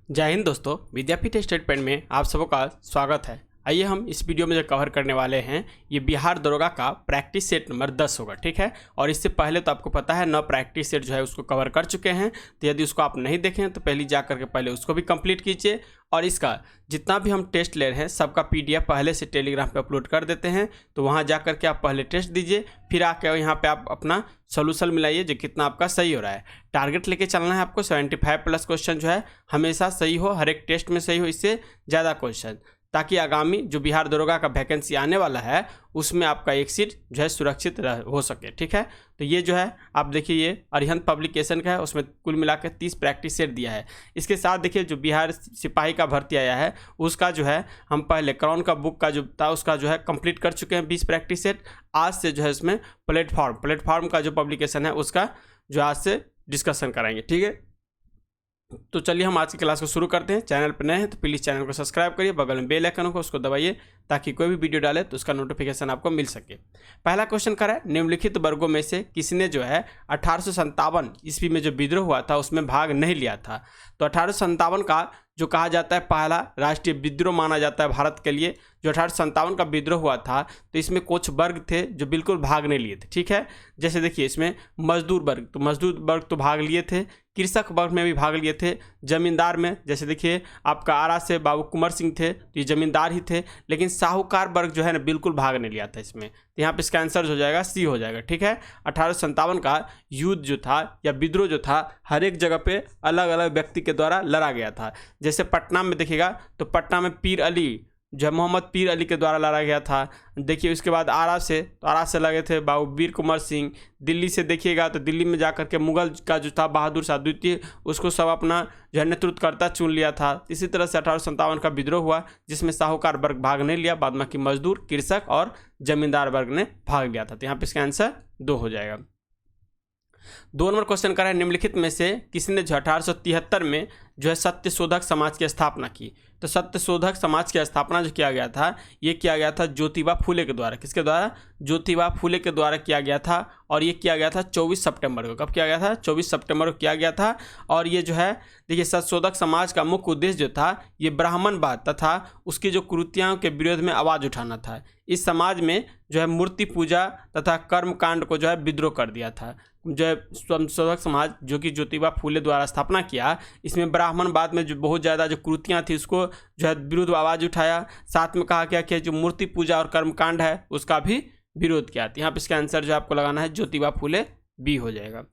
जय हिंद दोस्तों, विद्यापीठ स्टेटमेंट में आप सबका स्वागत है। आइए हम इस वीडियो में जो कवर करने वाले हैं ये बिहार दरोगा का प्रैक्टिस सेट नंबर 10 होगा, ठीक है। और इससे पहले तो आपको पता है 9 प्रैक्टिस सेट जो है उसको कवर कर चुके हैं, तो यदि उसको आप नहीं देखें तो पहले जा करके पहले उसको भी कंप्लीट कीजिए। और इसका जितना भी हम टेस्ट ले रहे हैं सबका PDF पहले से टेलीग्राम पे अपलोड कर देते हैं, तो वहाँ जा करके आप पहले टेस्ट दीजिए, फिर आके यहाँ पे आप अपना सोल्यूशन मिलाइए जो कितना आपका सही हो रहा है। टारगेट लेके चलना है आपको 75+ क्वेश्चन जो है हमेशा सही हो, हर एक टेस्ट में सही हो, इससे ज़्यादा क्वेश्चन, ताकि आगामी जो बिहार दरोगा का वैकेंसी आने वाला है उसमें आपका एक सीट जो है सुरक्षित हो सके, ठीक है। तो ये जो है आप देखिए ये अरिहंत पब्लिकेशन का है, उसमें कुल मिला के 30 प्रैक्टिस सेट दिया है। इसके साथ देखिए जो बिहार सिपाही का भर्ती आया है उसका जो है हम पहले क्राउन का बुक का जो था उसका जो है कंप्लीट कर चुके हैं 20 प्रैक्टिस सेट। आज से जो है इसमें प्लेटफॉर्म का जो पब्लिकेशन है उसका जो आज से डिस्कशन कराएंगे, ठीक है। तो चलिए हम आज की क्लास को शुरू करते हैं। चैनल पर नए हैं तो प्लीज़ चैनल को सब्सक्राइब करिए, बगल में बेल आइकन को उसको दबाइए ताकि कोई भी वीडियो डाले तो उसका नोटिफिकेशन आपको मिल सके। पहला क्वेश्चन कर है, निम्नलिखित वर्गों में से किसने जो है 1857 ईस्वी में जो विद्रोह हुआ था उसमें भाग नहीं लिया था। तो 1857 का जो कहा जाता है पहला राष्ट्रीय विद्रोह माना जाता है भारत के लिए। जो 1857 का विद्रोह हुआ था तो इसमें कुछ वर्ग थे जो बिल्कुल भाग नहीं लिए थे, ठीक है। जैसे देखिए इसमें मजदूर वर्ग तो भाग लिए थे, कृषक वर्ग में भी भाग लिए थे, जमींदार में जैसे देखिए आपका आरा से बाबू कुंवर सिंह थे तो ये जमींदार ही थे, लेकिन साहूकार वर्ग जो है ना बिल्कुल भाग नहीं लिया था इसमें। तो यहाँ पे इसका आंसर हो जाएगा सी हो जाएगा, ठीक है। 1857 का युद्ध जो था या विद्रोह जो था हर एक जगह पे अलग अलग व्यक्ति के द्वारा लड़ा गया था। जैसे पटना में देखिएगा तो पटना में पीर अली जो मोहम्मद पीर अली के द्वारा लड़ा गया था। देखिए उसके बाद आरा से लगे थे बाबू वीर कुंवर सिंह। दिल्ली से देखिएगा तो दिल्ली में जाकर के मुगल का जो था बहादुर शाह द्वितीय उसको सब अपना जो है नेतृत्वकर्ता चुन लिया था। इसी तरह से 1857 का विद्रोह हुआ जिसमें साहूकार वर्ग भाग नहीं लिया, बाद में कि मजदूर, कृषक और जमींदार वर्ग ने भाग लिया था। तो यहाँ पे इसका आंसर 2 हो जाएगा। 2 नंबर क्वेश्चन कर रहा है, निम्नलिखित में से किसने 1873 में जो है सत्यशोधक समाज की स्थापना की। तो सत्यशोधक समाज की स्थापना जो किया गया था ये किया गया था ज्योतिबा फुले के द्वारा। किसके द्वारा? ज्योतिबा फुले के द्वारा किया गया था। और ये किया गया था 24 सितंबर को। कब किया गया था? 24 सितंबर को किया गया था। और ये जो है देखिए सत्यशोधक समाज का मुख्य उद्देश्य जो था ये ब्राह्मणवाद तथा उसकी जो कुरीतियों के विरोध में आवाज़ उठाना था। इस समाज में जो है मूर्ति पूजा तथा कर्मकांड को जो है विद्रोह कर दिया था। जो है सत्यशोधक समाज जो कि ज्योतिबा फुले द्वारा स्थापना किया, इसमें ब्राह्मणवाद में जो बहुत ज़्यादा जो कुरीतियाँ थी उसको जो है विरुद्ध आवाज़ उठाया। साथ में कहा गया कि जो मूर्ति पूजा और कर्मकांड है उसका भी विरोध किया। यहाँ पे इसका आंसर जो आपको लगाना है ज्योतिबा फुले बी हो जाएगा।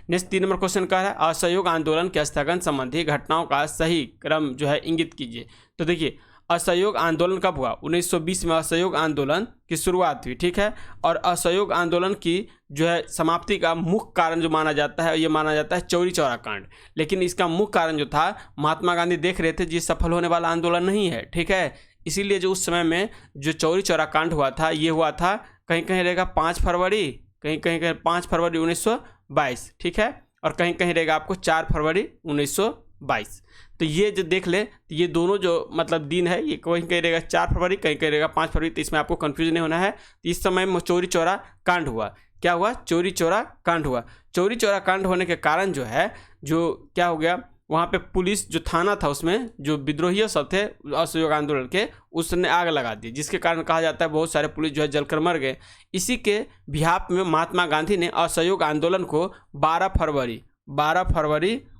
नेक्स्ट 3 नंबर क्वेश्चन का है, असहयोग आंदोलन के स्थगन संबंधी घटनाओं का सही क्रम जो है इंगित कीजिए। तो देखिए असहयोग आंदोलन कब हुआ? 1920 में असहयोग आंदोलन की शुरुआत हुई, ठीक है। और असहयोग आंदोलन की जो है समाप्ति का मुख्य कारण जो माना जाता है ये माना जाता है चौरी चौरा कांड। लेकिन इसका मुख्य कारण जो था महात्मा गांधी देख रहे थे ये सफल होने वाला आंदोलन नहीं है, ठीक है। इसीलिए जो उस समय में जो चौरी चौरा कांड हुआ था ये हुआ था कहीं कहीं रहेगा 5 फरवरी, कहीं 5 फरवरी 1922, ठीक है। और कहीं कहीं रहेगा आपको 4 फरवरी 1922। तो ये जो देख ले तो ये दोनों जो मतलब दिन है ये कहीं कहीं रहेगा 4 फरवरी, कहीं कहीं रहेगा 5 फरवरी। तो इसमें आपको कंफ्यूजन नहीं होना है। तो इस समय में चौरी चौरा कांड हुआ। क्या हुआ? चौरी चौरा कांड हुआ। चौरी चौरा कांड होने के कारण जो है जो क्या हो गया वहाँ पे पुलिस जो थाना था उसमें जो विद्रोही सब थे असहयोग आंदोलन के उसने आग लगा दी, जिसके कारण कहा जाता है बहुत सारे पुलिस जो है जलकर मर गए। इसी के बिहाफ में महात्मा गांधी ने असहयोग आंदोलन को 12 फरवरी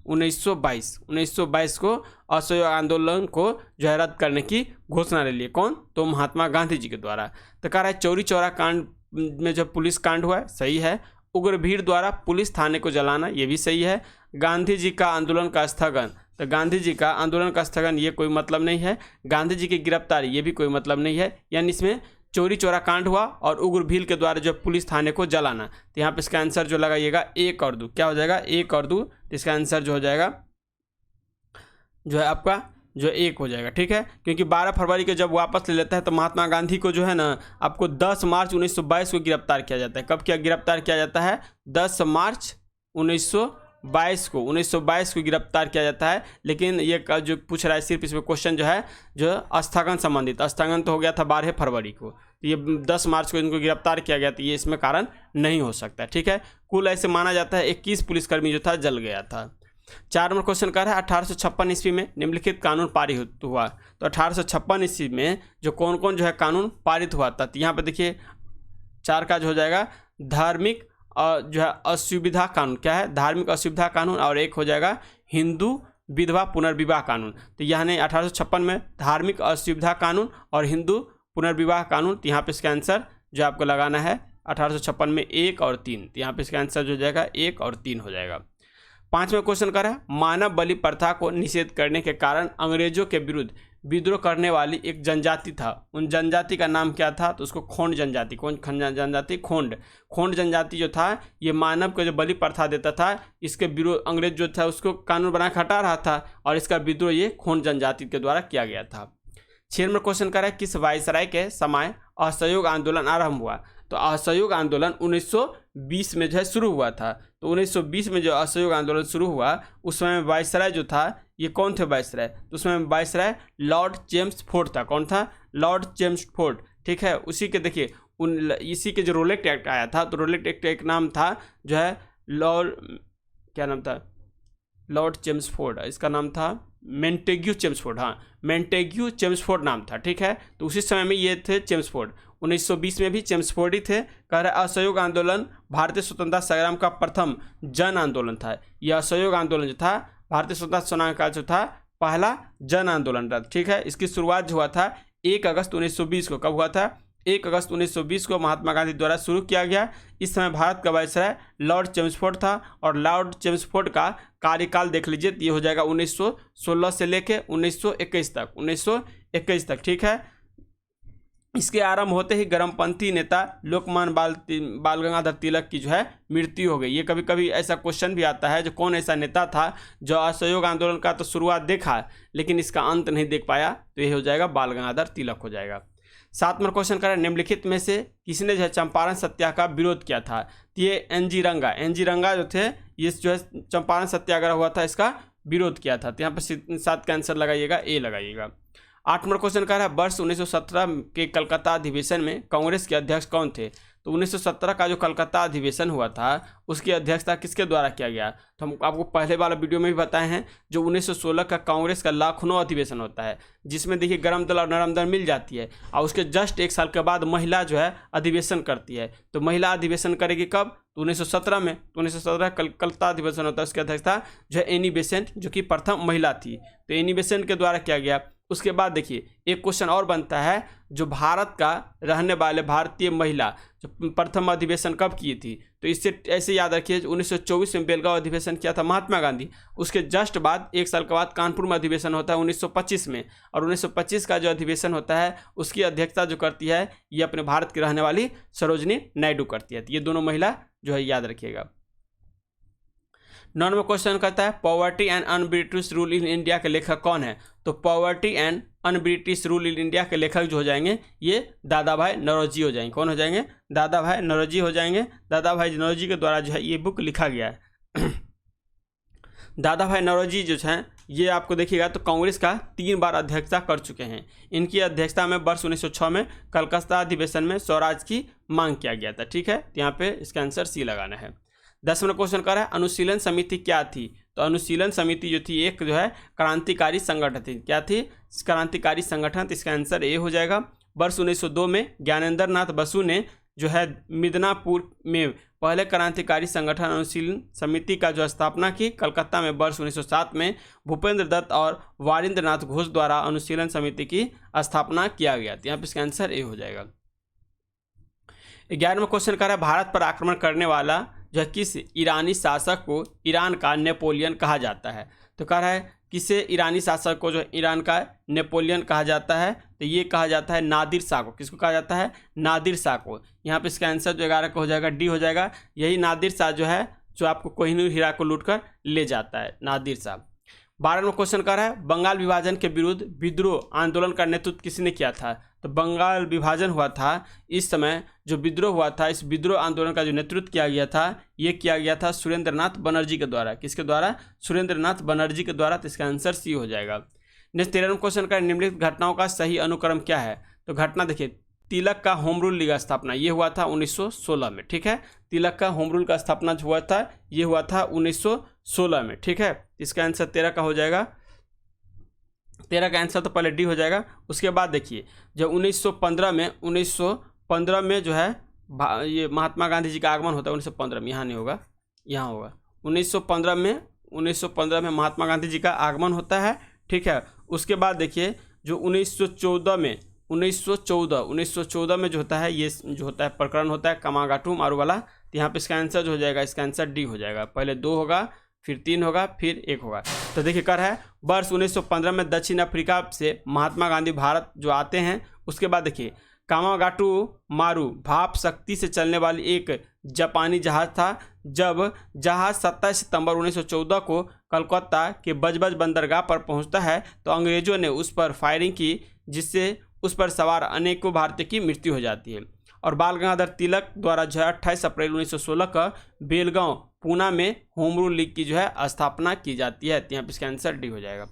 1922 को असहयोग आंदोलन को जो है रद्द करने की घोषणा ले ली। कौन? तो महात्मा गांधी जी के द्वारा। तो कह रहा है चौरी चौरा कांड में जो पुलिस कांड हुआ है सही है। उग्र भीड़ द्वारा पुलिस थाने को जलाना ये भी सही है। गांधी जी का आंदोलन का स्थगन, तो गांधी जी का आंदोलन का स्थगन ये कोई मतलब नहीं है। गांधी जी की गिरफ्तारी ये भी कोई मतलब नहीं है। यानी इसमें चौरी चौरा कांड हुआ और उग्र भीड़ के द्वारा जो पुलिस थाने को जलाना। तो यहाँ पे इसका आंसर जो लगाइएगा 1 और 2। क्या हो जाएगा? 1 और 2। तो इसका आंसर जो हो जाएगा जो है आपका जो 1 हो जाएगा, ठीक है। क्योंकि 12 फरवरी को जब वापस ले लेता है तो महात्मा गांधी को जो है ना आपको 10 मार्च 1922 को गिरफ्तार किया जाता है। कब क्या गिरफ्तार किया जाता है? 10 मार्च 1922 को गिरफ्तार किया जाता है। लेकिन ये जो पूछ रहा है सिर्फ इसमें क्वेश्चन जो है जो स्थगन संबंधित, स्थगन तो हो गया था 12 फरवरी को, तो ये 10 मार्च को इनको गिरफ्तार किया गया, तो ये इसमें कारण नहीं हो सकता, ठीक है। कुल ऐसे माना जाता है 21 पुलिसकर्मी जो था जल गया था। 4 नंबर क्वेश्चन कर रहा है 1856 ईस्वी में निम्नलिखित कानून पारित हुआ। तो 1856 ईस्वी में जो कौन कौन जो है कानून पारित हुआ था, तो यहाँ पे देखिए 4 का जो हो जाएगा धार्मिक जो है असुविधा कानून, क्या है धार्मिक असुविधा कानून, और एक हो जाएगा हिंदू विधवा पुनर्विवाह कानून। तो यानी 1856 में धार्मिक असुविधा कानून और हिंदू पुनर्विवाह कानून। तो यहाँ पे इसका आंसर जो आपको लगाना है 1856 में 1 और 3, तो यहाँ पे इसका आंसर जो हो जाएगा 1 और 3 हो जाएगा। 5वां क्वेश्चन कर रहा है मानव बलि प्रथा को निषेध करने के कारण अंग्रेजों के विरुद्ध विद्रोह करने वाली एक जनजाति था, उन जनजाति का नाम क्या था? तो उसको खोंड जनजाति, कौन जनजाति? खोंड जनजाति जो था ये मानव को जो बलि प्रथा देता था, इसके विरोध अंग्रेज जो था उसको कानून बना के हटा रहा था, और इसका विद्रोह ये खोंड जनजाति के द्वारा किया गया था। 6 नंबर क्वेश्चन कर रहा है किस वायसराय के समय असहयोग आंदोलन आरंभ हुआ? तो असहयोग आंदोलन 1920 में जो है शुरू हुआ था। तो 1920 में जो असहयोग आंदोलन शुरू हुआ उस समय वायसराय जो था ये कौन थे वायसराय? तो उसमें वायसराय लॉर्ड चेम्सफोर्ड था। कौन था? लॉर्ड चेम्सफोर्ड, ठीक है। उसी के देखिए इसी के जो रोलेक्ट एक्ट आया था, तो रोलेक्ट एक्ट एक नाम था जो है क्या नाम था? लॉर्ड चेम्सफोर्ड, इसका नाम था मेंटेग्यू चेम्सफोर्ड, हाँ मेंटेग्यू चेम्सफोर्ड नाम था, ठीक है। तो उसी समय में ये थे चेम्सफोर्ड। 1920 में भी चेम्सफोर्ड ही थे। कह रहे असहयोग आंदोलन भारतीय स्वतंत्रता संग्राम का प्रथम जन आंदोलन था। यह असहयोग आंदोलन जो था भारतीय स्वतंत्रता संग्राम का जो था पहला जन आंदोलन था, ठीक है। इसकी शुरुआत जो हुआ था 1 अगस्त 1920 को। कब हुआ था? 1 अगस्त 1920 को महात्मा गांधी द्वारा शुरू किया गया। इस समय भारत का वायसराय लॉर्ड चेम्सफोर्ड था, और लॉर्ड चेम्सफोर्ड का कार्यकाल देख लीजिए, ये हो जाएगा 1916 से लेके 1921 तक, 1921 तक, ठीक है। इसके आरंभ होते ही गर्मपंथी नेता लोकमान्य बाल गंगाधर तिलक की जो है मृत्यु हो गई। ये कभी कभी ऐसा क्वेश्चन भी आता है जो कौन ऐसा नेता था जो असहयोग आंदोलन का तो शुरुआत देखा लेकिन इसका अंत नहीं देख पाया, तो ये हो जाएगा बाल गंगाधर तिलक हो जाएगा। 7 नंबर क्वेश्चन करें निम्नलिखित में से किसने जो है चंपारण सत्याग्रह का विरोध किया था? तो ये एनजी रंगा जो थे ये जो है चंपारण सत्याग्रह हुआ था इसका विरोध किया था। तो यहाँ पर 7 का आंसर लगाइएगा, ए लगाइएगा। 8 नंबर क्वेश्चन कह रहा है वर्ष 1917 के कलकत्ता अधिवेशन में कांग्रेस के अध्यक्ष कौन थे? तो 1917 का जो कलकत्ता अधिवेशन हुआ था उसकी अध्यक्षता किसके द्वारा किया गया? तो हम आपको पहले वाला वीडियो में भी बताए हैं, जो 1916 का कांग्रेस का लखनऊ अधिवेशन होता है जिसमें देखिए गरम दल और नरम दल मिल जाती है, और उसके जस्ट 1 साल के बाद महिला जो है अधिवेशन करती है। तो महिला अधिवेशन करेगी कब? तो 1917 में। तो 1917 कलकत्ता अधिवेशन होता है, उसकी अध्यक्षता जो है एनी बेसेंट जो कि प्रथम महिला थी, तो एनी बेसेंट के द्वारा किया गया। उसके बाद देखिए एक क्वेश्चन और बनता है, जो भारत का रहने वाले भारतीय महिला जो प्रथम अधिवेशन कब की थी? तो इससे ऐसे याद रखिए 1924 में बेलगांव अधिवेशन किया था महात्मा गांधी, उसके जस्ट बाद 1 साल के बाद कानपुर में अधिवेशन होता है 1925 में, और 1925 का जो अधिवेशन होता है उसकी अध्यक्षता जो करती है ये अपने भारत की रहने वाली सरोजनी नायडू करती है। तो ये दोनों महिला जो है याद रखिएगा। 9 नंबर क्वेश्चन कहता है poverty and un British rule in India के लेखक कौन है? तो poverty and un British rule in India के लेखक जो हो जाएंगे ये दादा भाई नौरोजी हो जाएंगे। कौन हो जाएंगे? दादा भाई नौरोजी हो जाएंगे। दादा भाई नौरोजी के द्वारा जो है ये बुक लिखा गया है। दादा भाई नौरोजी जो हैं ये आपको देखिएगा तो कांग्रेस का 3 बार अध्यक्षता कर चुके हैं। इनकी अध्यक्षता में वर्ष 1906 में कलकत्ता अधिवेशन में स्वराज की मांग किया गया था, ठीक है। तो यहाँ पे इसका आंसर सी लगाना है। 10 नंबर क्वेश्चन कर रहा है अनुशीलन समिति क्या थी? तो अनुशीलन समिति जो थी एक जो है क्रांतिकारी संगठन थी। क्या थी? क्रांतिकारी संगठन। तो इसका आंसर ए हो जाएगा। वर्ष 1902 में ज्ञानेंद्र नाथ बसु ने जो है मिदनापुर में पहले क्रांतिकारी संगठन अनुशीलन समिति का जो स्थापना की। कलकत्ता में वर्ष 1907 में भूपेंद्र दत्त और वारिंद्र नाथ घोष द्वारा अनुशीलन समिति की स्थापना किया गया। तो यहाँ पे इसका आंसर ए हो जाएगा। 11वां क्वेश्चन कर रहा है भारत पर आक्रमण करने वाला जो किस ईरानी शासक को ईरान का नेपोलियन कहा जाता है? तो कह रहा है किसे ईरानी शासक को जो ईरान का नेपोलियन कहा जाता है? तो ये कहा जाता है नादिर शाह को। किसको कहा जाता है? नादिर शाह को। यहाँ पे इसका आंसर जो 11 का हो जाएगा डी हो जाएगा। यही नादिर शाह जो है जो आपको कोहिनूर हीरा को लूटकर ले जाता है, नादिर शाह। 12वां क्वेश्चन कर रहा है बंगाल विभाजन के विरुद्ध विद्रोह आंदोलन का नेतृत्व किसने किया था? तो बंगाल विभाजन हुआ था इस समय जो विद्रोह हुआ था, इस विद्रोह आंदोलन का जो नेतृत्व किया गया था ये किया गया था सुरेंद्रनाथ बनर्जी के द्वारा। किसके द्वारा? सुरेंद्रनाथ बनर्जी के द्वारा। तो इसका आंसर सी हो जाएगा। नेक्स्ट 13वां क्वेश्चन का निम्नलिखित घटनाओं का सही अनुक्रम क्या है? तो घटना देखिए तिलक का होम रूल लीग स्थापना ये हुआ था 1916 में, ठीक है। तिलक का होम रूल का स्थापना जो हुआ था ये हुआ था 1916 में, ठीक है। इसका आंसर 13 का हो जाएगा। 13 का आंसर तो पहले डी हो जाएगा। उसके बाद देखिए जब 1915 में जो है ये महात्मा गांधी जी का आगमन होता है 1915 में, यहाँ नहीं होगा, यहाँ होगा 1915 में महात्मा गांधी जी का आगमन होता है, ठीक है। उसके बाद देखिए जो 1914 में जो होता है, ये जो होता है प्रकरण होता है कामागाटू मारू वाला, तो यहाँ पे इसका आंसर जो हो जाएगा, इसका आंसर डी हो जाएगा। पहले 2 होगा, फिर 3 होगा, फिर 1 होगा। तो देखिए कर है वर्ष 1915 में दक्षिण अफ्रीका से महात्मा गांधी भारत जो आते हैं। उसके बाद देखिए कामागाटू मारू भाप शक्ति से चलने वाली एक जापानी जहाज था। जब जहाज 27 सितंबर 1914 को कलकत्ता के बजबज बंदरगाह पर पहुंचता है तो अंग्रेजों ने उस पर फायरिंग की, जिससे उस पर सवार अनेकों भारतीयों की मृत्यु हो जाती है। और बाल गंगाधर तिलक द्वारा जो है 28 अप्रैल 1916 का बेलगांव पूना में होम रूल लीग की जो है स्थापना की जाती है। यहाँ पे इसका आंसर डी हो जाएगा।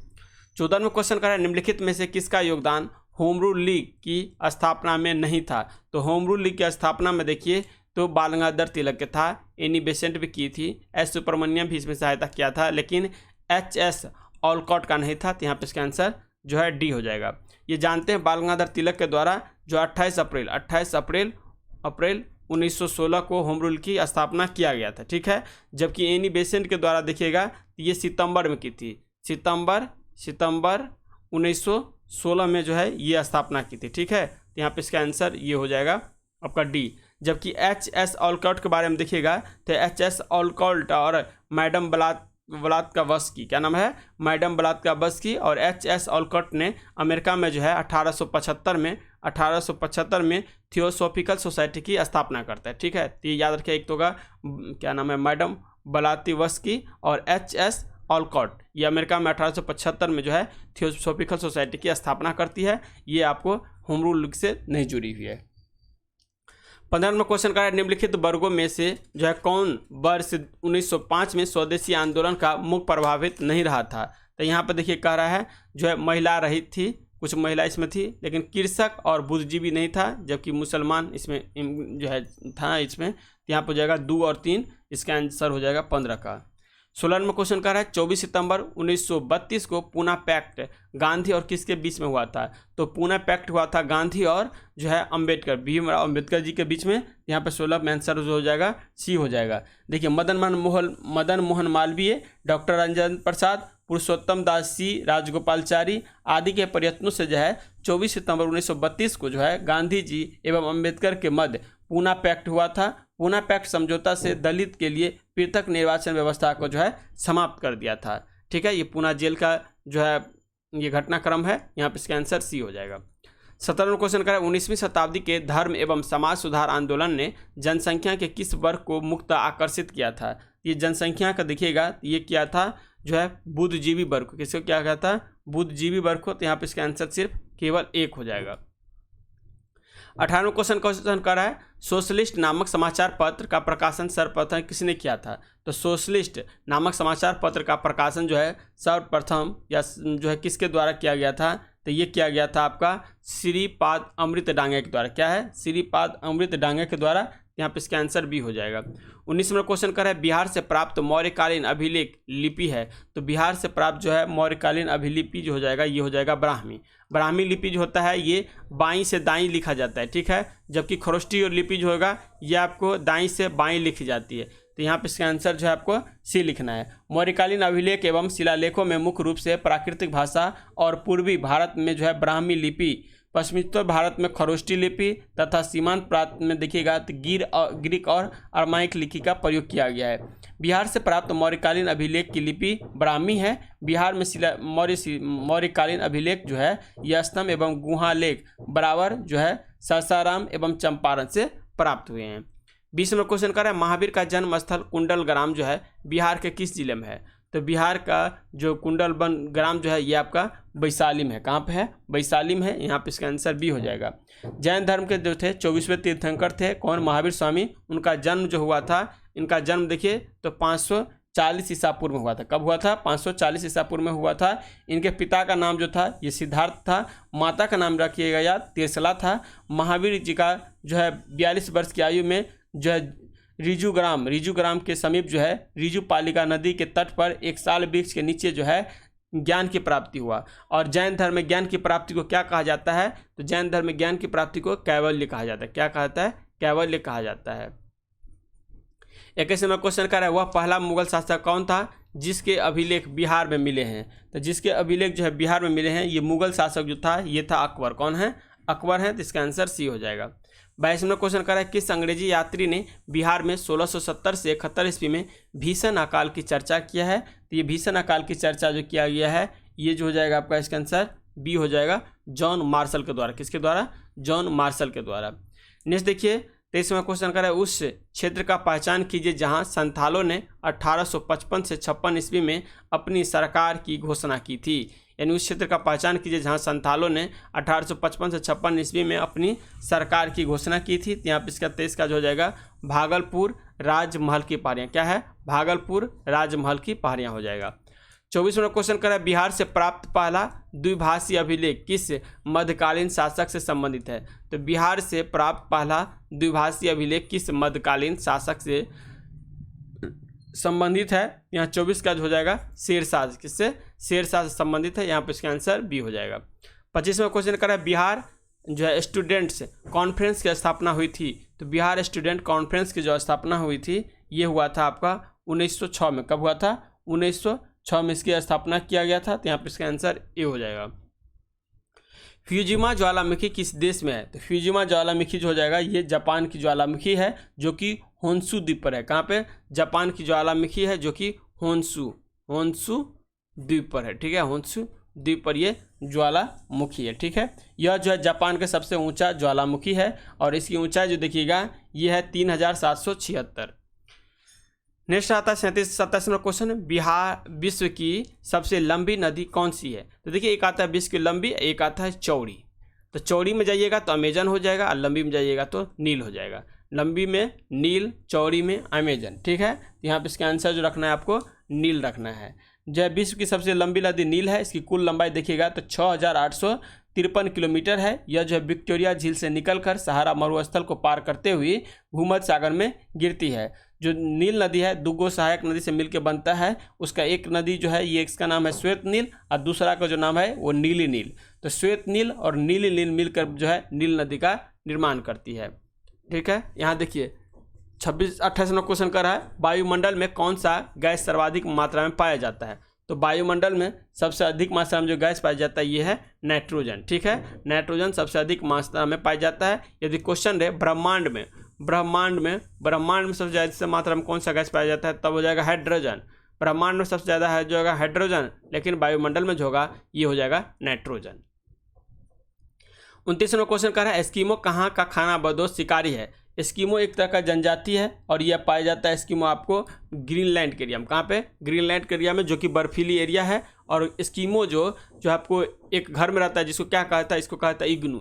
14वां क्वेश्चन का है निम्नलिखित में से किसका योगदान होम रूल लीग की स्थापना में नहीं था। तो होम रूल लीग की स्थापना में देखिए तो बाल गंगाधर तिलक के था, एनी बेसेंट भी की थी, एस सुब्रमण्यम भी इसमें सहायता किया था, लेकिन एच.एस. ऑलकॉट का नहीं था। तो यहाँ पे इसका आंसर जो है डी हो जाएगा। ये जानते हैं बाल गंगाधर तिलक के द्वारा जो 28 अप्रैल 1916 को होम रूल की स्थापना किया गया था, ठीक है। जबकि एनी बेसेंट के द्वारा देखिएगा ये सितंबर में की थी, सितंबर 1916 में जो है ये स्थापना की थी, ठीक है। तो यहाँ पे इसका आंसर ये हो जाएगा आपका डी। जबकि एच.एस. ऑलकॉट के बारे में देखिएगा तो एच.एस. ऑलकॉट और मैडम ब्लात्कावस्की, क्या नाम है, मैडम ब्लात्कावस्की और एच.एस. ऑलकॉट ने अमेरिका में जो है 1875 में थियोसॉफिकल सोसाइटी की स्थापना करता है, ठीक है। तो ये याद रखिए, एक तो होगा क्या नाम है, मैडम ब्लात्कावस्की और एच.एस. ऑलकॉट, ये अमेरिका में 1875 में जो है थियोसॉफिकल सोसाइटी की स्थापना करती है। ये आपको होम रूल से नहीं जुड़ी हुई है। 15वां क्वेश्चन का है निम्नलिखित वर्गों में से जो है कौन वर्ष 1905 में स्वदेशी आंदोलन का मुख्य प्रभावित नहीं रहा था। तो यहाँ पर देखिए कह रहा है जो है महिला रहित थी, कुछ महिला इसमें थी, लेकिन कृषक और बुद्धिजीवी नहीं था, जबकि मुसलमान इसमें जो है था इसमें। यहाँ पर हो जाएगा 2 और 3, इसका आंसर हो जाएगा 15 का। 16वां क्वेश्चन कर रहा है 24 सितंबर 1932 को पूना पैक्ट गांधी और किसके बीच में हुआ था। तो पूना पैक्ट हुआ था गांधी और जो है भीमराव अम्बेडकर जी के बीच में। यहाँ पे 16 में आंसर जो हो जाएगा सी हो जाएगा। देखिए मदन मोहन मालवीय, डॉक्टर राजेंद्र प्रसाद, पुरुषोत्तम दास सी, राजगोपालचारी आदि के प्रयत्नों से जो है 24 सितंबर 1932 को जो है गांधी जी एवं अम्बेडकर के मध्य पूना पैक्ट हुआ था। पूना पैक्ट समझौता से दलित के लिए पृथक निर्वाचन व्यवस्था को जो है समाप्त कर दिया था, ठीक है। ये पूना जेल का जो है ये घटनाक्रम है। यहाँ पे इसका आंसर सी हो जाएगा। 17वां क्वेश्चन करें 19वीं शताब्दी के धर्म एवं समाज सुधार आंदोलन ने जनसंख्या के किस वर्ग को मुख्यतः आकर्षित किया था। ये जनसंख्या का देखिएगा ये क्या था जो है बुद्धिजीवी वर्ग को, किसको क्या कहा था, बुद्धिजीवी वर्ग को। तो यहाँ पे इसका आंसर सिर्फ केवल 1 हो जाएगा। 18वां क्वेश्चन कर रहा है सोशलिस्ट नामक समाचार पत्र का प्रकाशन सर्वप्रथम किसने किया था। तो सोशलिस्ट नामक समाचार पत्र का प्रकाशन जो है सर्वप्रथम या जो है किसके द्वारा किया गया था। तो ये किया गया था आपका श्रीपाद अमृत डांगे के द्वारा। क्या है, श्रीपाद अमृत डांगे के द्वारा। यहाँ पे इसका आंसर बी हो जाएगा। 19वां क्वेश्चन कर है बिहार से प्राप्त मौर्यकालीन अभिलेख लिपि है। तो बिहार से प्राप्त जो है मौर्यकालीन अभिलिपि जो हो जाएगा ये हो जाएगा ब्राह्मी लिपि जो होता है ये बाईं से दाईं लिखा जाता है, ठीक है। जबकि खरोष्टी और लिपि जो होगा ये आपको दाईं से बाईं लिखी जाती है। तो यहाँ पे इसका आंसर जो है आपको सी लिखना है। मौर्यकालीन अभिलेख एवं शिलालेखों में मुख्य रूप से प्राकृतिक भाषा और पूर्वी भारत में जो है ब्राह्मी लिपि, पश्चिमोत्तर भारत में खरोष्टी लिपि तथा सीमांत प्रांत में देखिएगा तो ग्रीक और अरमाइक लिपि का प्रयोग किया गया है। बिहार से प्राप्त मौर्यकालीन अभिलेख की लिपि ब्राह्मी है। बिहार में मौर्यकालीन अभिलेख जो है यह स्तंभ एवं गुहा लेख बराबर जो है सासाराम एवं चंपारण से प्राप्त हुए हैं। 20वां क्वेश्चन कर रहा है महावीर का जन्म स्थल कुंडलग्राम जो है बिहार के किस जिले में है। तो बिहार का जो कुंडलग्राम जो है ये आपका वैशाली में है। कहाँ पे है, वैशाली में है। यहाँ पे इसका आंसर बी हो जाएगा। जैन धर्म के जो थे 24वें तीर्थंकर थे कौन, महावीर स्वामी। उनका जन्म जो हुआ था, इनका जन्म देखिए तो 540 ईसा पूर्व में हुआ था। कब हुआ था, 540 ईसा पूर्व में हुआ था। इनके पिता का नाम जो था ये सिद्धार्थ था, माता का नाम रखिएगा याद तीर्थला था। महावीर जी का जो है 42 वर्ष की आयु में जो है रिजुग्राम के समीप जो है रिजुपालिका नदी के तट पर एक साल वृक्ष के नीचे जो है ज्ञान की प्राप्ति हुआ। और जैन धर्म में ज्ञान की प्राप्ति को क्या कहा जाता है? तो जैन धर्म में ज्ञान की प्राप्ति को कैवल्य कहा जाता है। क्या कहा जाता है? कैवल्य कहा जाता है। 21 नंबर क्वेश्चन कर रहा है, वह पहला मुगल शासक कौन था जिसके अभिलेख बिहार में मिले हैं? तो जिसके अभिलेख जो है बिहार में मिले हैं, ये मुगल शासक जो था ये था अकबर। कौन है? अकबर है। तो इसका आंसर सी हो जाएगा। 22 नंबर क्वेश्चन कर रहा है, किस अंग्रेजी यात्री ने बिहार में 1670 से 71 ईस्वी में भीषण अकाल की चर्चा किया है? तो ये भीषण अकाल की चर्चा जो किया गया है ये जो हो जाएगा आपका इसका आंसर बी हो जाएगा, जॉन मार्शल के द्वारा। किसके द्वारा? जॉन मार्शल के द्वारा। नेक्स्ट देखिए 23वां क्वेश्चन कर रहा है, उस क्षेत्र का पहचान कीजिए जहां संथालों ने 1855 से 56 ईस्वी में अपनी सरकार की घोषणा की थी। यानी उस क्षेत्र का पहचान कीजिए जहां संथालों ने 1855 से 56 ईस्वी में अपनी सरकार की घोषणा की थी। तो यहाँ पर इसका 23 का जो हो जाएगा भागलपुर राजमहल की पहाड़ियाँ। क्या है? भागलपुर राजमहल की पहाड़ियाँ हो जाएगा। 24वां क्वेश्चन कर रहा है, बिहार से प्राप्त पहला द्विभाषी अभिलेख किस मध्यकालीन शासक से संबंधित है? तो बिहार से प्राप्त पहला द्विभाषी अभिलेख किस मध्यकालीन शासक से संबंधित है? यहाँ 24 का जो हो जाएगा शेरशाह। किससे? शेरशाह से संबंधित है। यहाँ पे इसका आंसर बी हो जाएगा। 25वां क्वेश्चन कर रहा है, बिहार जो है स्टूडेंट्स कॉन्फ्रेंस की स्थापना हुई थी। तो बिहार स्टूडेंट कॉन्फ्रेंस की जो स्थापना हुई थी ये हुआ था आपका 1906 में। कब हुआ था? 1906 में इसकी स्थापना किया गया था। तो यहाँ पे इसका आंसर ए हो जाएगा। फ्यूजिमा ज्वालामुखी किस देश में है? तो फ्यूजिमा ज्वालामुखी जो हो जाएगा ये जापान की ज्वालामुखी है जो कि होन्शु द्वीप पर है। कहाँ पे? जापान की ज्वालामुखी है जो कि होन्शु द्वीप पर है। ठीक है, होन्शु द्वीप पर ये ज्वालामुखी है। ठीक है, यह जो है जापान का सबसे ऊंचा ज्वालामुखी है और इसकी ऊंचाई जो देखिएगा ये है 3776। नेक्स्ट आता है 27वां क्वेश्चन, बिहार विश्व की सबसे लंबी नदी कौन सी है? तो देखिए एक आता है विश्व की लंबी, एक आता है चौड़ी। तो चौड़ी में जाइएगा तो अमेजन हो जाएगा और लंबी में जाइएगा तो नील हो जाएगा। लंबी में नील, चौड़ी में अमेजन। ठीक है, यहाँ पे इसका आंसर जो रखना है आपको नील रखना है। जो विश्व की सबसे लंबी नदी नील है। इसकी कुल लंबाई देखिएगा तो 6853 किलोमीटर है। यह जो है विक्टोरिया झील से निकलकर सहारा मरुस्थल को पार करते हुए भूमध्य सागर में गिरती है। जो नील नदी है दुगो सहायक नदी से मिलकर बनता है। उसका एक नदी जो है ये इसका नाम है श्वेत नील और दूसरा का जो नाम है वो नीली नील। तो श्वेत नील और नीली नील मिलकर जो है नील नदी का निर्माण करती है। ठीक है, यहाँ देखिए 28वां क्वेश्चन कर रहा है, वायुमंडल में कौन सा गैस सर्वाधिक मात्रा में पाया जाता है? तो वायुमंडल में सबसे अधिक मात्रा में जो गैस पाया जाता है ये है नाइट्रोजन। ठीक है, नाइट्रोजन सबसे अधिक मात्रा में पाया जाता है। यदि क्वेश्चन रहे ब्रह्मांड में सबसे ज़्यादा मात्रा में कौन सा गैस पाया जाता है, तब हो जाएगा हाइड्रोजन। ब्रह्मांड में सबसे ज़्यादा है जो होगा हाइड्रोजन, लेकिन वायुमंडल में जो होगा ये हो जाएगा नाइट्रोजन। 29वां क्वेश्चन कर रहा है, एस्किमो कहाँ का खानाबदोश शिकारी है? एस्किमो एक तरह का जनजाति है और यह पाया जाता है एस्किमो आपको ग्रीनलैंड के एरिया में। कहाँ पे? ग्रीनलैंड के एरिया में, जो कि बर्फीली एरिया है। और एस्किमो जो आपको एक घर में रहता है जिसको क्या कहता है? इसको कहता है इग्नू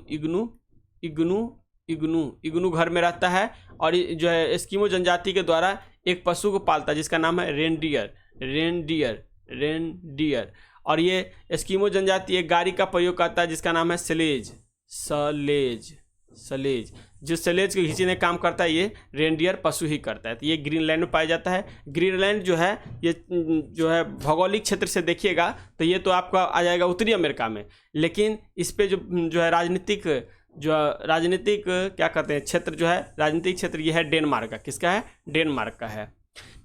घर में रहता है। और जो है एस्किमो जनजाति के द्वारा एक पशु को पालता है जिसका नाम है रेनडियर। और ये एस्किमो जनजाति एक गाड़ी का प्रयोग करता है जिसका नाम है सलेज। जो सलेज को खींचने काम करता है ये रेनडियर पशु ही करता है। तो ये ग्रीनलैंड में पाया जाता है। ग्रीनलैंड जो है ये जो है भौगोलिक क्षेत्र से देखिएगा तो ये तो आपका आ जाएगा उत्तरी अमेरिका में, लेकिन इस पे जो है राजनीतिक क्या कहते हैं क्षेत्र जो है राजनीतिक क्षेत्र ये है डेनमार्क का। किसका है? डेनमार्क का है।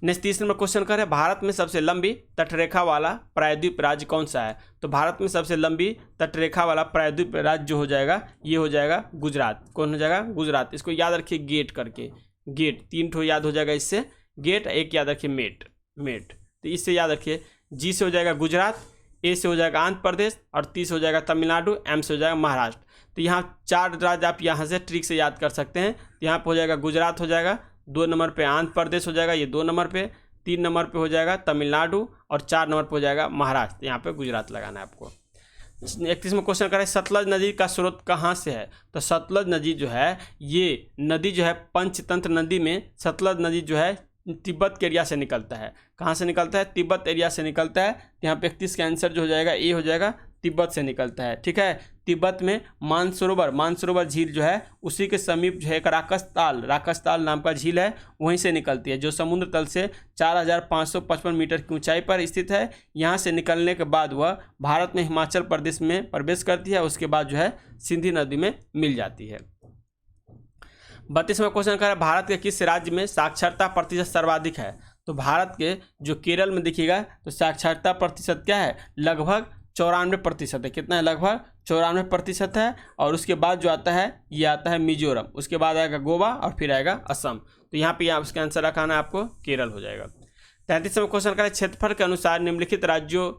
नेक्स्ट 30 नंबर क्वेश्चन कर रहे हैं, भारत में सबसे लंबी तटरेखा वाला प्रायद्वीप राज्य कौन सा है? तो भारत में सबसे लंबी तटरेखा वाला प्रायद्वीप राज्य जो हो जाएगा ये हो जाएगा गुजरात। कौन हो जाएगा? गुजरात। इसको याद रखिए गेट करके। गेट 3 ठो याद हो जाएगा इससे, गेट एक याद रखिए मेट। तो इससे याद रखिए, जी से हो जाएगा गुजरात, ए से हो जाएगा आंध्र प्रदेश और 30 हो जाएगा तमिलनाडु, एम से हो जाएगा महाराष्ट्र। तो यहाँ 4 राज्य आप यहाँ से ट्रिक से याद कर सकते हैं। तो यहाँ पर हो जाएगा गुजरात हो जाएगा, 2 नंबर पे आंध्र प्रदेश हो जाएगा, ये 2 नंबर पे, 3 नंबर पे हो जाएगा तमिलनाडु और 4 नंबर पे हो जाएगा महाराष्ट्र। यहाँ पे गुजरात लगाना है आपको। 31वां क्वेश्चन करें, सतलज नदी का स्रोत कहाँ से है? तो सतलज नदी जो है ये नदी जो है पंचतंत्र नदी में सतलज नदी जो है तिब्बत के एरिया से निकलता है। कहाँ से निकलता है? तिब्बत एरिया से निकलता है। यहाँ पे 31 का आंसर जो हो जाएगा ए हो जाएगा, तिब्बत से निकलता है। ठीक है, तिब्बत में मानसरोवर झील जो है उसी के समीप जो है एक राकसताल नाम का झील है, वहीं से निकलती है, जो समुद्र तल से 4555 मीटर की ऊंचाई पर स्थित है। यहाँ से निकलने के बाद वह भारत में हिमाचल प्रदेश में प्रवेश करती है, उसके बाद जो है सिंधी नदी में मिल जाती है। 32वां क्वेश्चन है भारत के किस राज्य में साक्षरता प्रतिशत सर्वाधिक है? तो भारत के जो केरल में देखिएगा तो साक्षरता प्रतिशत क्या है, लगभग 94% है। कितना है? लगभग 94% है। और उसके बाद जो आता है ये आता है मिजोरम, उसके बाद आएगा गोवा और फिर आएगा असम। तो यहाँ पे उसका आंसर रखाना है आपको केरल हो जाएगा। 33वां क्वेश्चन का क्षेत्रफल के अनुसार निम्नलिखित राज्यों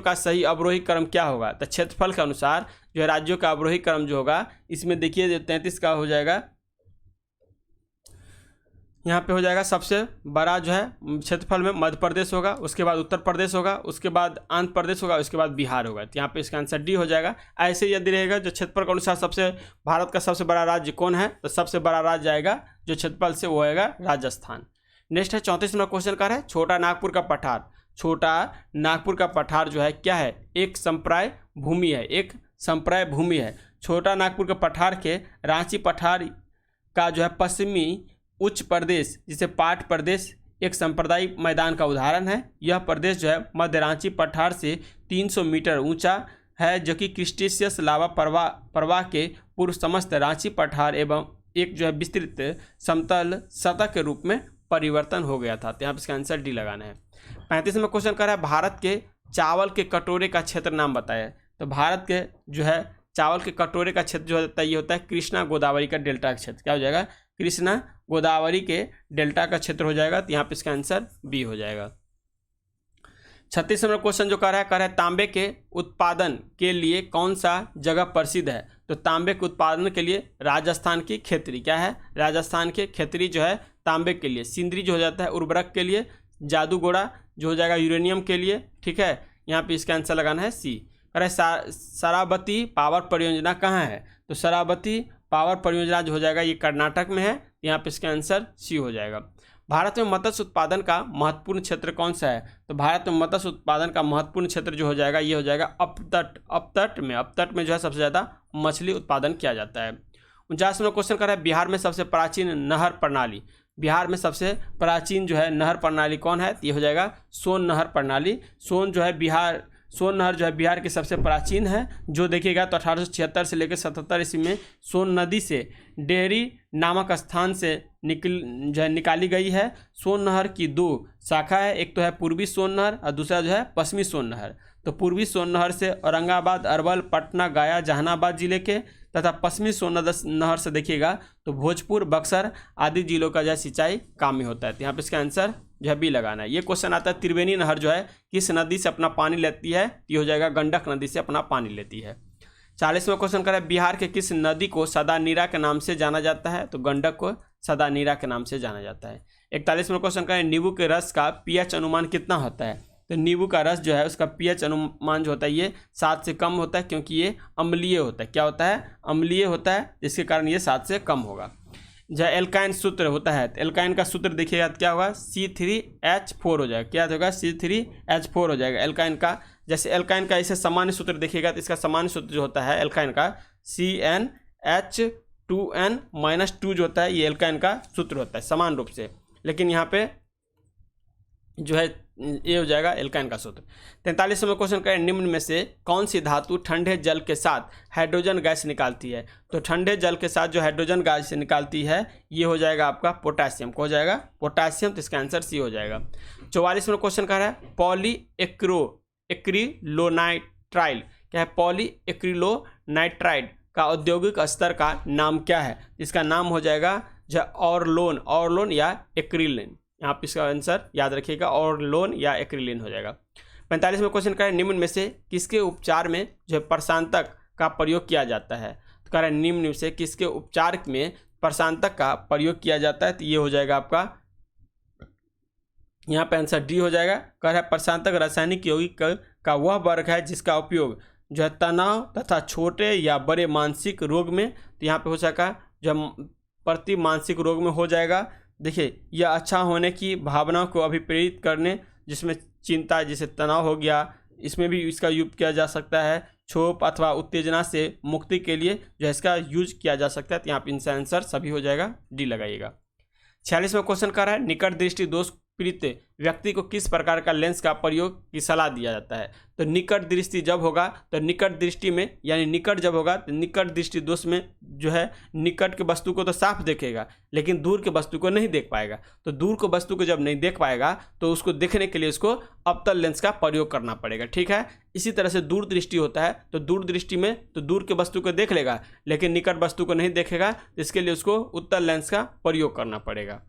का सही अवरोही क्रम क्या होगा? तो क्षेत्रफल के अनुसार जो है राज्यों का अवरोही क्रम जो होगा, इसमें देखिए जो 33 का हो जाएगा, यहाँ पे हो जाएगा सबसे बड़ा जो है क्षेत्रफल में मध्य प्रदेश होगा, उसके बाद उत्तर प्रदेश होगा, उसके बाद आंध्र प्रदेश होगा, उसके बाद बिहार होगा। तो यहाँ पे इसका आंसर डी हो जाएगा। ऐसे यदि रहेगा जो क्षेत्रफल के अनुसार सबसे भारत का सबसे बड़ा राज्य कौन है, तो सबसे बड़ा राज्य आएगा जो क्षेत्रफल से वो आएगा राजस्थान। नेक्स्ट है 34वां क्वेश्चन का है छोटा नागपुर का पठार। छोटा नागपुर का पठार जो है क्या है? एक संप्राय भूमि है, एक संप्राय भूमि है। छोटा नागपुर के पठार के रांची पठार का जो है पश्चिमी उच्च प्रदेश जिसे पाट प्रदेश एक सांप्रदायिक मैदान का उदाहरण है। यह प्रदेश जो है मध्य रांची पठार से 300 मीटर ऊंचा है, जो कि क्रिस्टेशियस लावा प्रवाह के पूर्व समस्त रांची पठार एवं एक जो है विस्तृत समतल सतह के रूप में परिवर्तन हो गया था। तो यहाँ पर इसका आंसर डी लगाना है। 35वां क्वेश्चन कर रहा है भारत के चावल के कटोरे का क्षेत्र नाम बताया। तो भारत के जो है चावल के कटोरे का क्षेत्र जो होता है ये होता है कृष्णा गोदावरी का डेल्टा का क्षेत्र। क्या हो जाएगा? कृष्णा गोदावरी के डेल्टा का क्षेत्र हो जाएगा। तो यहाँ पे इसका आंसर बी हो जाएगा। 36वां क्वेश्चन जो कर रहा है तांबे के उत्पादन के लिए कौन सा जगह प्रसिद्ध है? तो तांबे के उत्पादन के लिए राजस्थान की खेतरी। क्या है? राजस्थान के खेतरी जो है तांबे के लिए, सिंदरी जो हो जाता है उर्वरक के लिए, जादूगोड़ा जो हो जाएगा यूरेनियम के लिए। ठीक है, यहाँ पे इसका आंसर लगाना है सी। अरे शरावती पावर परियोजना कहाँ है? तो शरावती पावर परियोजना जो हो जाएगा ये कर्नाटक में है। यहाँ पे इसका आंसर सी हो जाएगा। भारत में मत्स्य उत्पादन का महत्वपूर्ण क्षेत्र कौन सा है? तो भारत में मत्स्य उत्पादन का महत्वपूर्ण क्षेत्र जो हो जाएगा ये हो जाएगा अपतट में जो है सबसे ज़्यादा मछली उत्पादन किया जाता है। 49वां क्वेश्चन कर रहा है बिहार में सबसे प्राचीन नहर प्रणाली। बिहार में सबसे प्राचीन जो है नहर प्रणाली कौन है? ये हो जाएगा सोन नहर प्रणाली। सोन नहर जो है बिहार की सबसे प्राचीन है, जो देखिएगा तो 1876 से लेकर 77 ईस्वी में सोन नदी से डेहरी नामक स्थान से निकाली गई है। सोन नहर की दो शाखा है, एक तो है पूर्वी सोन नहर और दूसरा जो है पश्चिमी सोन नहर। तो पूर्वी सोन नहर से औरंगाबाद, अरवल, पटना, गया, जहानाबाद जिले के तथा पश्चिमी सोन नहर से देखिएगा तो भोजपुर, बक्सर आदि जिलों का जो सिंचाई काम में होता है। तो यहाँ पे इसका आंसर जो है बी लगाना है। ये क्वेश्चन आता है त्रिवेणी नहर जो है किस नदी से अपना पानी लेती है? ये हो जाएगा गंडक नदी से अपना पानी लेती है। 40वां क्वेश्चन कर रहा है बिहार के किस नदी को सदानीरा के नाम से जाना जाता है? तो गंडक को सदानीरा के नाम से जाना जाता है। 41वां क्वेश्चन कर रहा है नींबू के रस का पीएच अनुमान कितना होता है? तो नींबू का रस जो है उसका पीएच अनुमान जो होता है ये 7 से कम होता है, क्योंकि ये अम्लीय होता है। क्या होता है? अम्लीय होता है, जिसके कारण ये 7 से कम होगा। जो एल्काइन सूत्र होता है, तो एल्काइन का सूत्र देखिएगा क्या होगा? C3H4 हो जाएगा। क्या होगा? C3H4 हो जाएगा एल्काइन का। जैसे एल्काइन का ऐसे सामान्य सूत्र देखिएगा तो इसका सामान्य सूत्र जो होता है एल्काइन का CnH2n-2 जो होता है ये एल्काइन का सूत्र होता है समान रूप से। लेकिन यहाँ पे जो है ये हो जाएगा एल्काइन का सूत्र। 43वां क्वेश्चन का निम्न में से कौन सी धातु ठंडे जल के साथ हाइड्रोजन गैस निकालती है? तो ठंडे जल के साथ जो हाइड्रोजन गैस निकालती है ये हो जाएगा आपका पोटासियम। को हो जाएगा पोटासियम। तो इसका आंसर सी हो जाएगा। 44वां क्वेश्चन का है पॉली एक्रिलोनाइट्राइल। क्या है? पॉली एक्रिलोनाइट्राइड का औद्योगिक स्तर का नाम क्या है? इसका नाम हो जाएगा जो ऑरलोन या एक्रिलिन। यहाँ पे इसका आंसर याद रखिएगा ऑरलोन या एक्रिलिन हो जाएगा। 45वां क्वेश्चन का है निम्न में से किसके उपचार में जो है प्रशांतक का प्रयोग किया जाता है? तो कह रहा है निम्न में से किसके उपचार में प्रशांतक का प्रयोग किया जाता है? तो ये हो जाएगा आपका यहाँ पे आंसर डी हो जाएगा। कह रहा है प्रशांतक रासायनिक यौगिक का वह वर्ग है जिसका उपयोग जो है तनाव तथा छोटे या बड़े मानसिक रोग में, तो यहाँ पे हो सका जो प्रति मानसिक रोग में हो जाएगा। देखिए यह अच्छा होने की भावना को अभिप्रेरित करने, जिसमें चिंता जैसे तनाव हो गया इसमें भी इसका यूज किया जा सकता है। क्षोभ अथवा उत्तेजना से मुक्ति के लिए जो है इसका यूज किया जा सकता है। तो यहाँ पे इनसे आंसर सभी हो जाएगा, डी लगाइएगा। 46वां क्वेश्चन कर रहा है निकट दृष्टि दोष पीड़ित व्यक्ति को किस प्रकार का लेंस का प्रयोग की सलाह दिया जाता है। तो निकट दृष्टि जब होगा तो निकट दृष्टि में यानी निकट जब होगा तो निकट दृष्टि दोष में जो है निकट के वस्तु को तो साफ देखेगा लेकिन दूर के वस्तु को नहीं देख पाएगा। तो दूर के वस्तु को जब नहीं देख पाएगा तो उसको देखने के लिए उसको अवतल लेंस का प्रयोग करना पड़ेगा, ठीक है। इसी तरह से दूर दृष्टि होता है तो दूर दृष्टि में तो दूर के वस्तु को देख लेगा लेकिन निकट वस्तु को नहीं देखेगा, इसके लिए उसको उत्तल लेंस का प्रयोग करना पड़ेगा।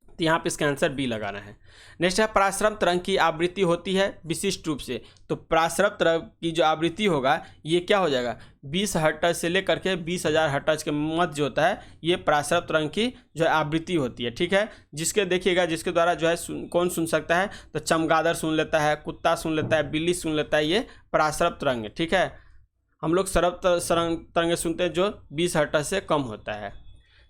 तो यहाँ पे इसका आंसर बी लगाना है। नेक्स्ट है पराश्रम तरंग की आवृत्ति होती है विशिष्ट रूप से। तो पराश्रम तरंग की जो आवृत्ति होगा ये क्या हो जाएगा 20 हर्ट्ज से लेकर के 20,000 हर्ट्ज के मध्य जो होता है ये पराश्रम तरंग की जो है आवृत्ति होती है, ठीक है। जिसके देखिएगा जिसके द्वारा जो है कौन सुन सकता है तो चमगादड़ सुन लेता है, कुत्ता सुन लेता है, बिल्ली सुन लेता है, ये पराश्रम तरंग है, ठीक है। हम लोग सरब तरंग सुनते हैं जो 20 हर्ट्ज से कम होता है।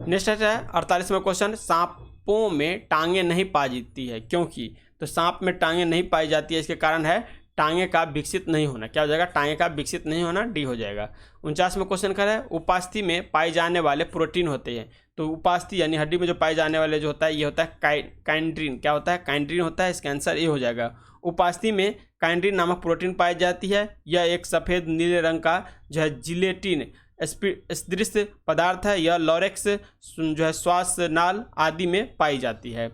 नेक्स्ट है 48वां क्वेश्चन सांपों में टांगे नहीं पाई जाती है क्योंकि। तो सांप में टांगे नहीं पाई जाती है इसके कारण है टांगे का विकसित नहीं होना। क्या हो जाएगा टांगे का विकसित नहीं होना, डी हो जाएगा। 49वां क्वेश्चन कर है उपास्थि में पाए जाने वाले प्रोटीन होते हैं। तो उपास्थि यानी हड्डी में जो पाए जाने वाले जो होता है ये होता है काइंड्रीन। क्या होता है काइंड्रीन होता है, इसका आंसर ए हो जाएगा। उपास्थि में काइंड्रीन नामक प्रोटीन पाई जाती है। यह एक सफ़ेद नीले रंग का जो है जिलेटिन सदृश पदार्थ है। यह लॉरेक्स जो है श्वास नाल आदि में पाई जाती है।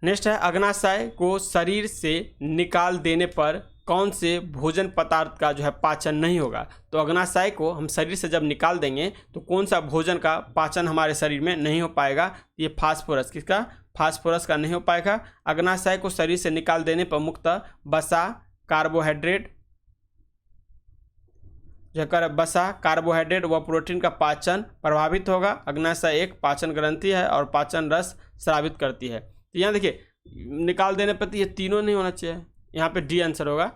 नेक्स्ट है अग्नाशय को शरीर से निकाल देने पर कौन से भोजन पदार्थ का जो है पाचन नहीं होगा। तो अग्नाशय को हम शरीर से जब निकाल देंगे तो कौन सा भोजन का पाचन हमारे शरीर में नहीं हो पाएगा। ये फास्फोरस, किसका फास्फोरस का नहीं हो पाएगा। अग्नाशय को शरीर से निकाल देने पर मुख्यतः वसा कार्बोहाइड्रेट वसा कार्बोहाइड्रेट व प्रोटीन का पाचन प्रभावित होगा। अग्नाशय एक पाचन ग्रंथि है और पाचन रस स्रावित करती है। तो यहाँ देखिए निकाल देने पर ये तीनों नहीं होना चाहिए, यहाँ पे डी आंसर होगा।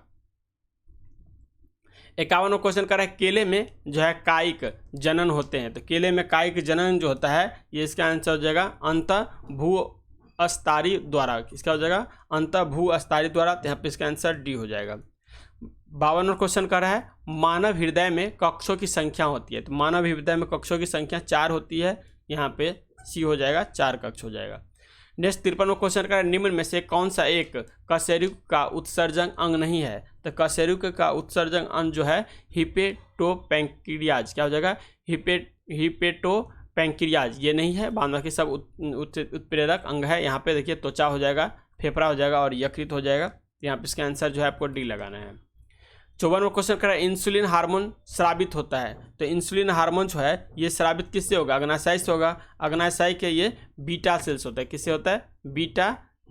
51वां क्वेश्चन कर रहा है केले में जो है कायिक जनन होते हैं। तो केले में कायिक जनन जो होता है ये इसका आंसर हो जाएगा अंतःभू अस्तारी द्वारा। इसका हो जाएगा अंतःभू अस्तारी द्वारा। तो यहाँ पे इसका आंसर डी हो जाएगा। 52वां क्वेश्चन कर रहा है मानव हृदय में कक्षों की संख्या होती है। तो मानव हृदय में कक्षों की संख्या 4 होती है, यहाँ पे सी हो जाएगा, 4 कक्ष हो जाएगा। नेक्स्ट 53वां क्वेश्चन कर रहा है निम्न में से कौन सा एक कशेरुक का उत्सर्जन अंग नहीं है। तो कशेरुक का उत्सर्जन अंग जो है हिपेटोपैंक्रियाज। क्या हो जाएगा हिपेटोपैंक्रियाज, ये नहीं है। बाकी सब उत्प्रेरक अंग है। यहाँ पे देखिए त्वचा हो जाएगा, फेफड़ा हो जाएगा और यकृत हो जाएगा। यहाँ पे इसका आंसर जो है आपको डी लगाना है। 54वां क्वेश्चन कर रहा है इंसुलिन हार्मोन स्रावित होता है। तो इंसुलिन हार्मोन जो है ये स्रावित किससे होगा अग्नाशय से होगा। अग्नाशय के ये बीटा सेल्स होता है। किससे होता है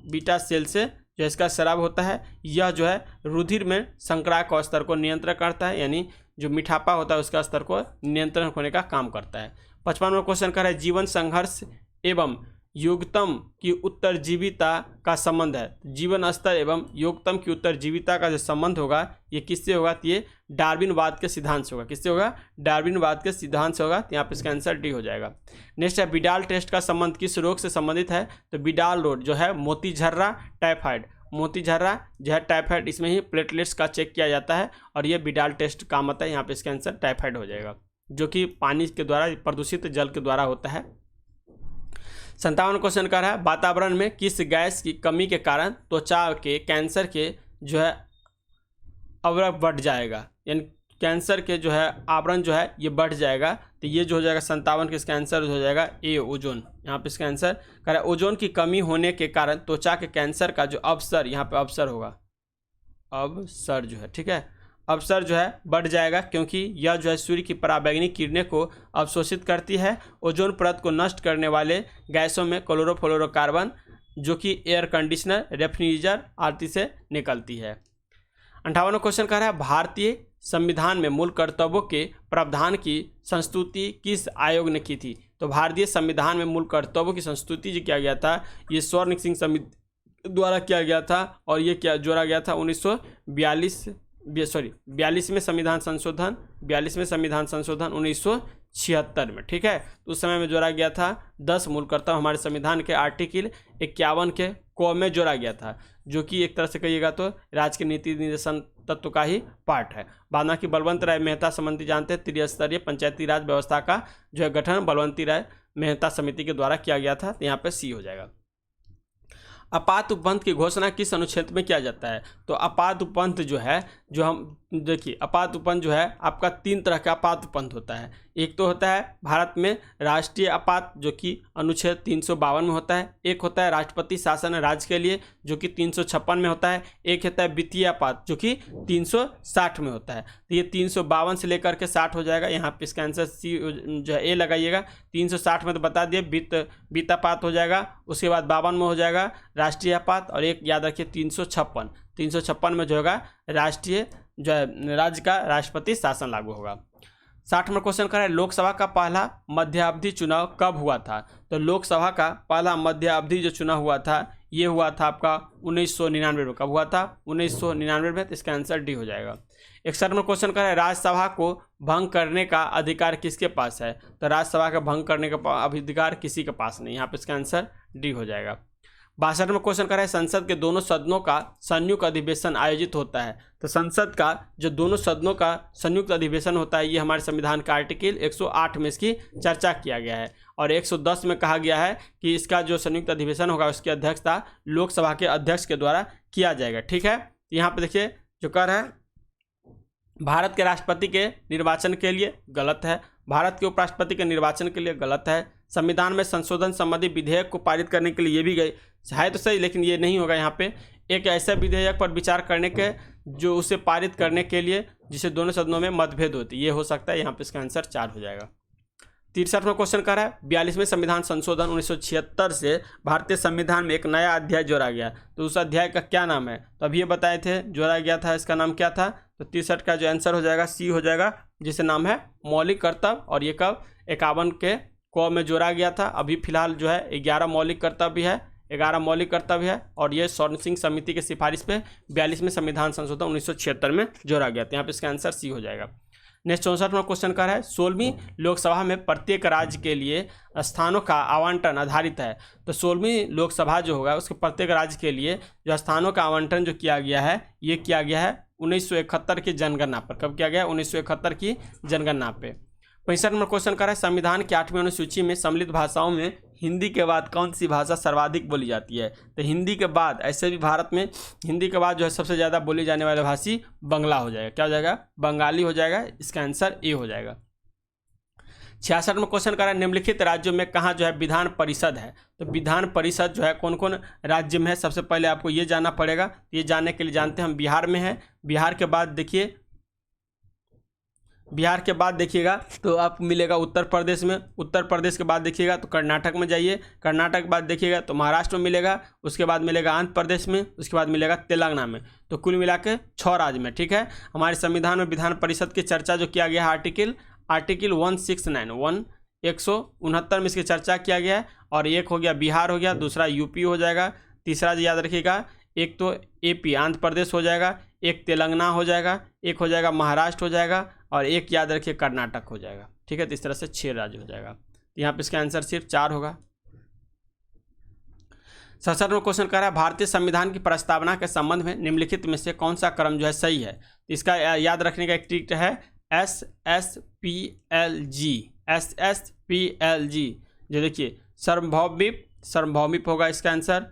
बीटा सेल से जो इसका स्राव होता है। यह जो है रुधिर में शर्करा का स्तर को नियंत्रण करता है, यानी जो मिठापा होता है उसका स्तर को नियंत्रण होने का काम करता है। 55वां क्वेश्चन कर रहा है जीवन संघर्ष एवं योगतम की उत्तरजीविता का संबंध है। जीवन स्तर एवं योगतम की उत्तरजीविता का जो संबंध होगा ये किससे होगा। तो ये डार्विनवाद के सिद्धांत से होगा। किससे होगा डार्विनवाद के सिद्धांत से होगा। तो यहाँ पे इसका आंसर डी हो जाएगा। नेक्स्ट है बिडाल टेस्ट का संबंध किस रोग से संबंधित है। तो बिडाल रोग जो है मोतीझर्रा टाइफाइड। मोतीझर्रा जो है टाइफाइड, इसमें ही प्लेटलेट्स का चेक किया जाता है और ये बिडाल टेस्ट काम आता है। यहाँ पे इसका आंसर टाइफाइड हो जाएगा, जो कि पानी के द्वारा प्रदूषित जल के द्वारा होता है। 57वां क्वेश्चन कर रहा है वातावरण में किस गैस की कमी के कारण त्वचा के कैंसर के जो है आवरण बढ़ जाएगा, यानी कैंसर के जो है आवरण जो है ये बढ़ जाएगा। तो ये जो हो जाएगा 57 के इसका आंसर हो जाएगा ए ओजोन। यहाँ पे इसका आंसर कर रहा है ओजोन की कमी होने के कारण त्वचा के कैंसर का जो अवसर, यहाँ पे अवसर होगा, अवसर जो है, ठीक है, अवसर जो है बढ़ जाएगा क्योंकि यह जो है सूर्य की पराबैंगनी किरणें को अवशोषित करती है। ओजोन परत को नष्ट करने वाले गैसों में क्लोरोफ्लोरोकार्बन जो कि एयर कंडीशनर रेफ्रिजरेटर आदि से निकलती है। 58वां क्वेश्चन कह रहा है भारतीय संविधान में मूल कर्तव्यों के प्रावधान की संस्तुति किस आयोग ने की थी। तो भारतीय संविधान में मूल कर्तव्यों की संस्तुति जो किया गया था ये स्वर्ण सिंह समिति द्वारा किया गया था और ये क्या जोड़ा गया था 42वें संविधान संशोधन 1976 में, ठीक है। तो उस समय में जोड़ा गया था 10 मूल कर्तव्य हमारे संविधान के आर्टिकल 51 के क में जोड़ा गया था, जो कि एक तरह से कहिएगा तो राज्य के नीति निर्देशन तत्व का ही पार्ट है। बाद की बलवंत राय मेहता समिति जानते हैं, त्रिस्तरीय पंचायती राज व्यवस्था का जो है गठन बलवंती राय मेहता समिति के द्वारा किया गया था, तो यहाँ पे सी हो जाएगा। आपात उपबंध की घोषणा किस अनुच्छेद में किया जाता है? तो आपात उपबंध जो है, जो हम देखिए आपात उपबंध जो है आपका 3 तरह का आपात उपबंध होता है। एक तो होता है भारत में राष्ट्रीय आपात जो कि अनुच्छेद 352 में होता है, एक होता है राष्ट्रपति शासन राज्य के लिए जो कि 356 में होता है, एक होता है वित्तीय आपात जो कि 360 में होता है। तो ये 352 से लेकर के 60 हो जाएगा, यहाँ पे इसका आंसर सी जो है ए लगाइएगा। 360 में तो बता दिए वित्त आपात हो जाएगा, उसके बाद 52 में हो जाएगा राष्ट्रीय आपात, और एक याद रखिए 356 में जो होगा राष्ट्रीय जो है राज्य का राष्ट्रपति शासन लागू होगा। 60 में क्वेश्चन कर रहा है लोकसभा का पहला मध्यावधि चुनाव कब हुआ था? तो लोकसभा का पहला मध्यावधि जो चुनाव हुआ था ये हुआ था आपका 1999 में। कब हुआ था? 1999 में। तो इसका आंसर डी हो जाएगा। 61 में क्वेश्चन कर रहा है राज्यसभा को भंग करने का अधिकार किसके पास है? तो राज्यसभा का भंग करने का अधिकार किसी के पास नहीं, यहाँ पे इसका आंसर डी हो जाएगा। 62 में क्वेश्चन कर रहा है संसद के दोनों सदनों का संयुक्त अधिवेशन आयोजित होता है। तो संसद का जो दोनों सदनों का संयुक्त अधिवेशन होता है ये हमारे संविधान का आर्टिकल 108 में इसकी चर्चा किया गया है, और 110 में कहा गया है कि इसका जो संयुक्त अधिवेशन होगा उसकी अध्यक्षता लोकसभा के अध्यक्ष के द्वारा किया जाएगा। ठीक है, यहाँ पे देखिए जो कह रहा है भारत के राष्ट्रपति के निर्वाचन के लिए गलत है, भारत के उपराष्ट्रपति के निर्वाचन के लिए गलत है, संविधान में संशोधन संबंधी विधेयक को पारित करने के लिए ये भी गई है तो सही, लेकिन ये नहीं होगा। यहाँ पे एक ऐसे विधेयक पर विचार करने के जो उसे पारित करने के लिए जिसे दोनों सदनों में मतभेद होती है, ये हो सकता है। यहाँ पे इसका आंसर 4 हो जाएगा। 63 में क्वेश्चन कर रहा है 42वें संविधान संशोधन 1976 से भारतीय संविधान में एक नया अध्याय जोड़ा गया, तो उस अध्याय का क्या नाम है? तो अभी ये बताए थे जोड़ा गया था, इसका नाम क्या था? तो 63 का जो आंसर हो जाएगा सी हो जाएगा, जिसे नाम है मौलिक कर्तव्य, और ये कब 51 के क में जोड़ा गया था। अभी फिलहाल जो है 11 मौलिक कर्तव्य है, 11 मौलिक कर्तव्य है, और ये स्वर्ण सिंह समिति की सिफारिश पे 42वें संविधान संशोधन 1976 में जोड़ा गया था। यहाँ पे इसका आंसर सी हो जाएगा। नेक्स्ट 64 में क्वेश्चन कर रहा है 16वीं लोकसभा में प्रत्येक राज्य के लिए स्थानों का आवंटन आधारित है। तो 16वीं लोकसभा जो होगा उसके प्रत्येक राज्य के लिए जो स्थानों का आवंटन जो किया गया है ये किया गया है 1971 की जनगणना पर। कब किया गया? 1971 की जनगणना पे। 65 में क्वेश्चन कर रहा है संविधान की 8वीं अनुसूची में सम्मिलित भाषाओं में हिंदी के बाद कौन सी भाषा सर्वाधिक बोली जाती है? तो हिंदी के बाद ऐसे भी भारत में हिंदी के बाद जो है सबसे ज़्यादा बोली जाने वाली भाषी बंगला हो जाएगा। क्या हो जाएगा? बंगाली हो जाएगा। इसका आंसर ए हो जाएगा। 66 में क्वेश्चन कर रहा है निम्नलिखित राज्यों में कहाँ जो है विधान परिषद है? तो विधान परिषद जो है कौन कौन राज्य में है सबसे पहले आपको ये जानना पड़ेगा। ये जानने के लिए जानते हैं हम बिहार में है। बिहार के बाद देखिए बिहार के बाद देखिएगा तो आपको मिलेगा उत्तर प्रदेश में, उत्तर प्रदेश के बाद देखिएगा तो कर्नाटक में जाइए, कर्नाटक के बाद देखिएगा तो महाराष्ट्र में मिलेगा, उसके बाद मिलेगा आंध्र प्रदेश में, उसके बाद मिलेगा तेलंगाना में। तो कुल मिला के 6 राज्य में। ठीक है, हमारे संविधान में विधान परिषद की चर्चा जो किया गया है आर्टिकल 169 में इसकी चर्चा किया गया है। और एक हो गया बिहार हो गया, दूसरा यूपी हो जाएगा, तीसरा याद रखिएगा एक तो एपी आंध्र प्रदेश हो जाएगा, एक तेलंगाना हो जाएगा, एक हो जाएगा महाराष्ट्र हो जाएगा, और एक याद रखिए कर्नाटक हो जाएगा। ठीक है, तो इस तरह से 6 राज्य हो जाएगा। तो यहाँ पे इसका आंसर सिर्फ 4 होगा। 67 में क्वेश्चन कर रहा है भारतीय संविधान की प्रस्तावना के संबंध में निम्नलिखित में से कौन सा क्रम जो है सही है? तो इसका याद रखने का एक ट्रिक है SSPLG। जो देखिए सार्वभौमिक होगा इसका आंसर।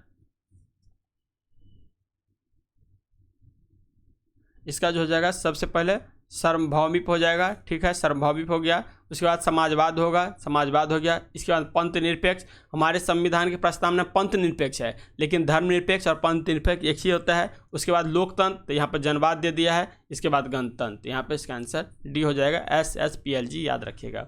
इसका जो हो जाएगा सबसे पहले सार्वभौमिक हो जाएगा। ठीक है, सार्वभौमिक हो गया। उसके बाद समाजवाद होगा, समाजवाद हो गया। इसके बाद पंथ निरपेक्ष। हमारे संविधान की प्रस्तावना पंथ निरपेक्ष है, लेकिन धर्मनिरपेक्ष और पंथ निरपेक्ष एक ही होता है। उसके बाद लोकतंत्र, तो यहाँ पर जनवाद दे दिया है। इसके बाद गणतंत्र, यहाँ पे इसका आंसर डी हो जाएगा। SSPLG याद रखिएगा।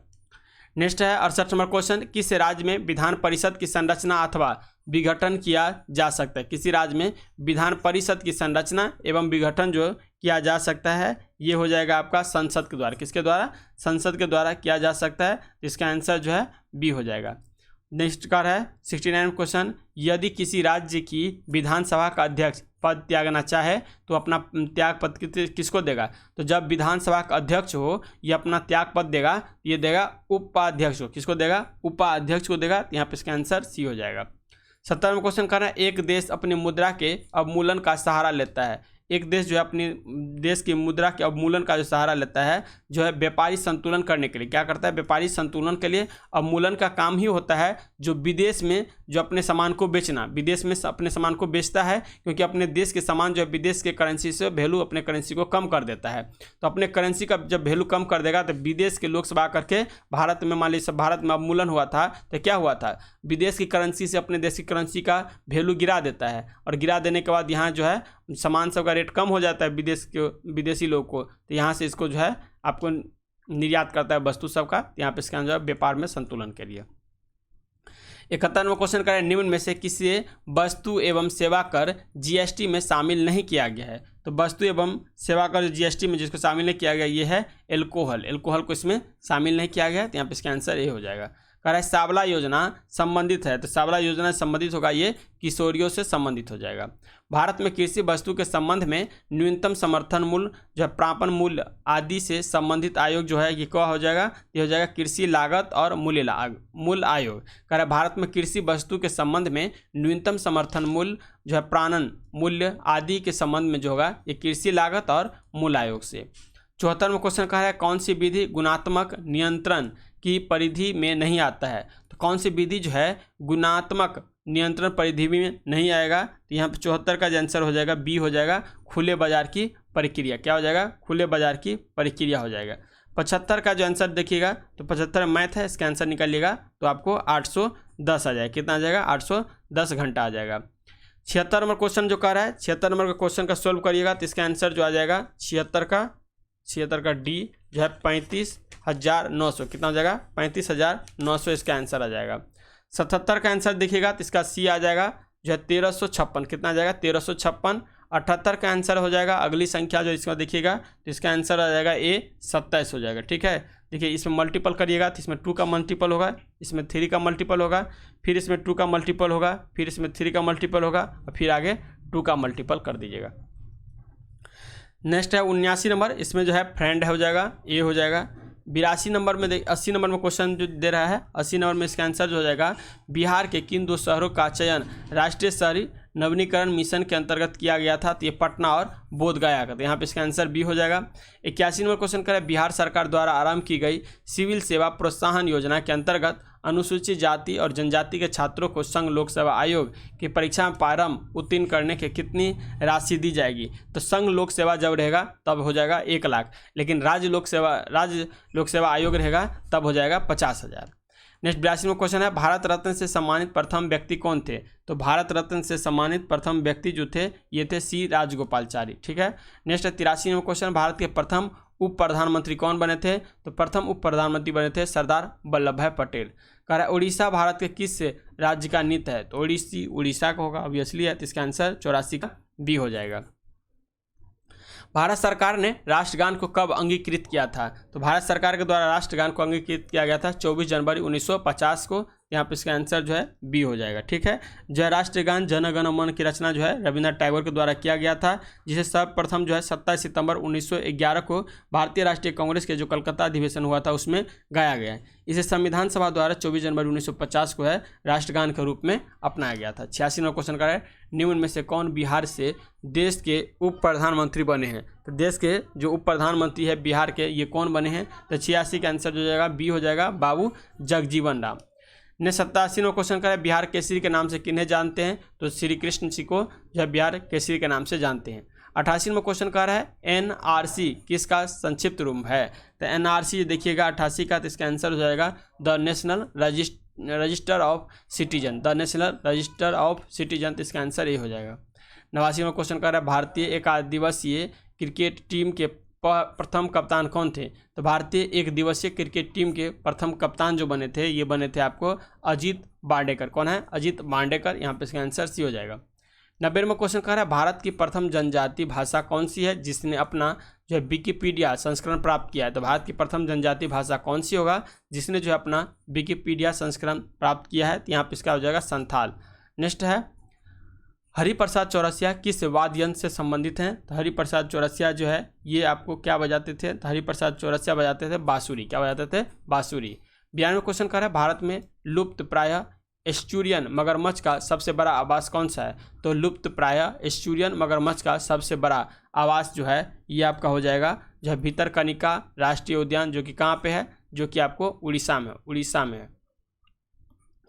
नेक्स्ट है 68 नंबर क्वेश्चन किस राज्य में विधान परिषद की संरचना अथवा विघटन किया जा सकता है? किसी राज्य में विधान परिषद की संरचना एवं विघटन जो किया जा सकता है ये हो जाएगा आपका संसद के द्वारा। किसके द्वारा? संसद के द्वारा किया जा सकता है। इसका आंसर जो है बी हो जाएगा। नेक्स्ट का है 69 क्वेश्चन यदि किसी राज्य की विधानसभा का अध्यक्ष पद त्यागना चाहे तो अपना त्याग पद किसको देगा? तो जब विधानसभा का अध्यक्ष हो ये अपना त्याग पद देगा, ये देगा उपाध्यक्ष को। किसको देगा? उपाध्यक्ष को देगा। यहाँ पे इसका आंसर सी हो जाएगा। 70वां क्वेश्चन कर रहा है एक देश अपनी मुद्रा के अवमूलन का सहारा लेता है। एक देश जो है अपनी देश की मुद्रा के अवमूलन का जो सहारा लेता है, जो है व्यापारी संतुलन करने के लिए क्या करता है, व्यापारी संतुलन के लिए अवमूलन का काम ही होता है जो विदेश में जो अपने सामान को बेचना, विदेश में अपने सामान को बेचता है, क्योंकि अपने देश के सामान जो है विदेश के करेंसी से वैल्यू अपने करेंसी को कम कर देता है। तो अपने करेंसी का जब वैल्यू कम कर देगा तो विदेश के लोग सब आकर के भारत में, मान लीजिए भारत में अवमूलन हुआ था तो क्या हुआ था, विदेश की करेंसी से अपने देश की करेंसी का वैल्यू गिरा देता है, और गिरा देने के बाद यहाँ जो है सामान सब का रेट कम हो जाता है विदेशी लोग को, तो यहाँ से इसको जो है आपको निर्यात करता है वस्तु सब का, यहाँ पे इसका जो है व्यापार में संतुलन के लिए। 71वां क्वेश्चन करें निम्न में से किसी वस्तु एवं सेवा कर जीएसटी में शामिल नहीं किया गया है। तो वस्तु एवं सेवा कर जीएसटी में जिसको शामिल नहीं किया गया ये है एल्कोहल, एल्कोहल को इसमें शामिल नहीं किया गया, तो यहाँ पे इसका आंसर ये हो जाएगा। कह रहा है सांवला योजना संबंधित है, तो सांवला योजना संबंधित होगा, ये किशोरियों से संबंधित हो जाएगा। भारत में कृषि वस्तु के संबंध में न्यूनतम समर्थन मूल्य जो है प्रापण मूल्य आदि से संबंधित आयोग जो है ये क्या हो जाएगा, ये हो जाएगा कृषि लागत और मूल्य आयोग। कह रहा है भारत में कृषि वस्तु के संबंध में न्यूनतम समर्थन मूल्य जो है प्राणन मूल्य आदि के संबंध में जो होगा ये कृषि लागत और मूल्य आयोग से। 74वां क्वेश्चन कह रहा है कौन सी विधि गुणात्मक नियंत्रण की परिधि में नहीं आता है। तो कौन सी विधि जो है गुणात्मक नियंत्रण परिधि में नहीं आएगा, तो यहाँ पे 74 का जो आंसर हो जाएगा बी हो जाएगा, खुले बाजार की प्रक्रिया। क्या हो जाएगा, खुले बाजार की प्रक्रिया हो जाएगा। 75 का जो आंसर देखिएगा तो 75 मैथ है, इसका आंसर निकालिएगा तो आपको 810 आ जाएगा। कितना आ जाएगा, 810 घंटा आ जाएगा। 76 नंबर क्वेश्चन जो कह रहा है, 76 नंबर का क्वेश्चन का सोल्व करिएगा तो इसका आंसर जो आ जाएगा 76 का डी जो है 35,900, कितना हो जाएगा 35,900 इसका आंसर आ जाएगा। 77 का आंसर देखिएगा तो इसका सी आ जाएगा जो है 1356, कितना आ जाएगा 1356। 78 का आंसर हो जाएगा अगली संख्या जो इसका देखिएगा तो इसका आंसर आ जाएगा ए 27 हो जाएगा। ठीक है, देखिए इसमें मल्टीपल करिएगा तो इसमें 2 का मल्टीपल होगा, इसमें 3 का मल्टीपल होगा, फिर इसमें 2 का मल्टीपल होगा, फिर इसमें 3 का मल्टीपल होगा और फिर आगे 2 का मल्टीपल कर दीजिएगा। नेक्स्ट है 79 नंबर, इसमें जो है फ्रेंड हो जाएगा, ए हो जाएगा। 82 नंबर में 80 नंबर में क्वेश्चन जो दे रहा है, 80 नंबर में इसका आंसर जो हो जाएगा बिहार के किन 2 शहरों का चयन राष्ट्रीय शहरी नवीनीकरण मिशन के अंतर्गत किया गया था, तो ये पटना और बोधगया का, तो यहाँ पे इसका आंसर बी हो जाएगा। 81 नंबर क्वेश्चन करें बिहार सरकार द्वारा आरंभ की गई सिविल सेवा प्रोत्साहन योजना के अंतर्गत अनुसूचित जाति और जनजाति के छात्रों को संघ लोक सेवा आयोग की परीक्षा में प्रारंभ उत्तीर्ण करने के कितनी राशि दी जाएगी। तो संघ लोक सेवा जब रहेगा तब हो जाएगा 1 लाख, लेकिन राज्य लोक सेवा आयोग रहेगा तब हो जाएगा 50,000। नेक्स्ट 82वां क्वेश्चन है भारत रत्न से सम्मानित प्रथम व्यक्ति कौन थे। तो भारत रत्न से सम्मानित प्रथम व्यक्ति जो थे ये थे सी राजगोपालचारी। ठीक है, नेक्स्ट 83वां क्वेश्चन भारत के प्रथम उप प्रधानमंत्री कौन बने थे। तो प्रथम उप प्रधानमंत्री बने थे सरदार वल्लभ भाई पटेल। कह रहा है उड़ीसा भारत के किस राज्य का नृत्य है। तो उड़ीसा का होगा ऑब्वियसली है, तो इसका आंसर 84 का बी हो जाएगा। भारत सरकार ने राष्ट्रगान को कब अंगीकृत किया था। तो भारत सरकार के द्वारा राष्ट्रगान को अंगीकृत किया गया था 24 जनवरी 1950 को, यहाँ पे इसका आंसर जो है बी हो जाएगा। ठीक है, जो राष्ट्रगान जन गण मन की रचना जो है रविन्द्रनाथ टैगोर के द्वारा किया गया था, जिसे सर्वप्रथम जो है 27 सितंबर 1911 को भारतीय राष्ट्रीय कांग्रेस के जो कलकत्ता अधिवेशन हुआ था उसमें गाया गया है। इसे संविधान सभा द्वारा 24 जनवरी 1950 को है राष्ट्रगान के रूप में अपनाया गया था। 86वां क्वेश्चन का है निम्न में से कौन बिहार से देश के उप प्रधानमंत्री बने हैं। तो देश के जो उप प्रधानमंत्री है बिहार के ये कौन बने हैं। तो 86 का आंसर जो जाएगा बी हो जाएगा, बाबू जगजीवन राम। ने 87वां क्वेश्चन का है बिहार केसरी के नाम से किन्हें जानते हैं। तो श्री कृष्ण जी को जो है बिहार केसरी के नाम से जानते हैं। 88वां क्वेश्चन का है एनआरसी किसका संक्षिप्त रूप है। तो एनआरसी देखिएगा 88 का, तो इसका आंसर हो जाएगा the national register of citizen, the national register of citizen, तो इसका आंसर ये हो जाएगा। 89वां क्वेश्चन का है भारतीय एक दिवसीय क्रिकेट टीम के प्रथम कप्तान कौन थे। तो भारतीय एक दिवसीय क्रिकेट टीम के प्रथम कप्तान जो बने थे ये बने थे आपको अजीत बांडेकर। कौन है, अजीत बांडेकर, यहाँ पे इसका आंसर सी हो जाएगा। 90वां क्वेश्चन कह रहा है भारत की प्रथम जनजातीय भाषा कौन सी है जिसने अपना जो है विकिपीडिया संस्करण प्राप्त किया है। तो भारत की प्रथम जनजातीय भाषा कौन सी होगा जिसने जो है अपना विकिपीडिया संस्करण प्राप्त किया है। तो यहाँ पे इसका हो जाएगा संथाल। नेक्स्ट है हरिप्रसाद चौरसिया किस वाद्य यंत्र से संबंधित हैं। तो हरिप्रसाद चौरसिया जो है ये आपको क्या बजाते थे। तो हरिप्रसाद चौरसिया बजाते थे बांसुरी। क्या बजाते थे, बांसुरी। 92वां क्वेश्चन कह रहा है भारत में लुप्त प्रायः एस्चुरियन मगरमच्छ का सबसे बड़ा आवास कौन सा है? तो लुप्त प्राय एस्चुरियन मगरमच्छ का सबसे बड़ा आवास जो है ये आपका हो जाएगा जो है भितरकनिका राष्ट्रीय उद्यान, जो कि कहाँ पे है? जो कि आपको उड़ीसा में है।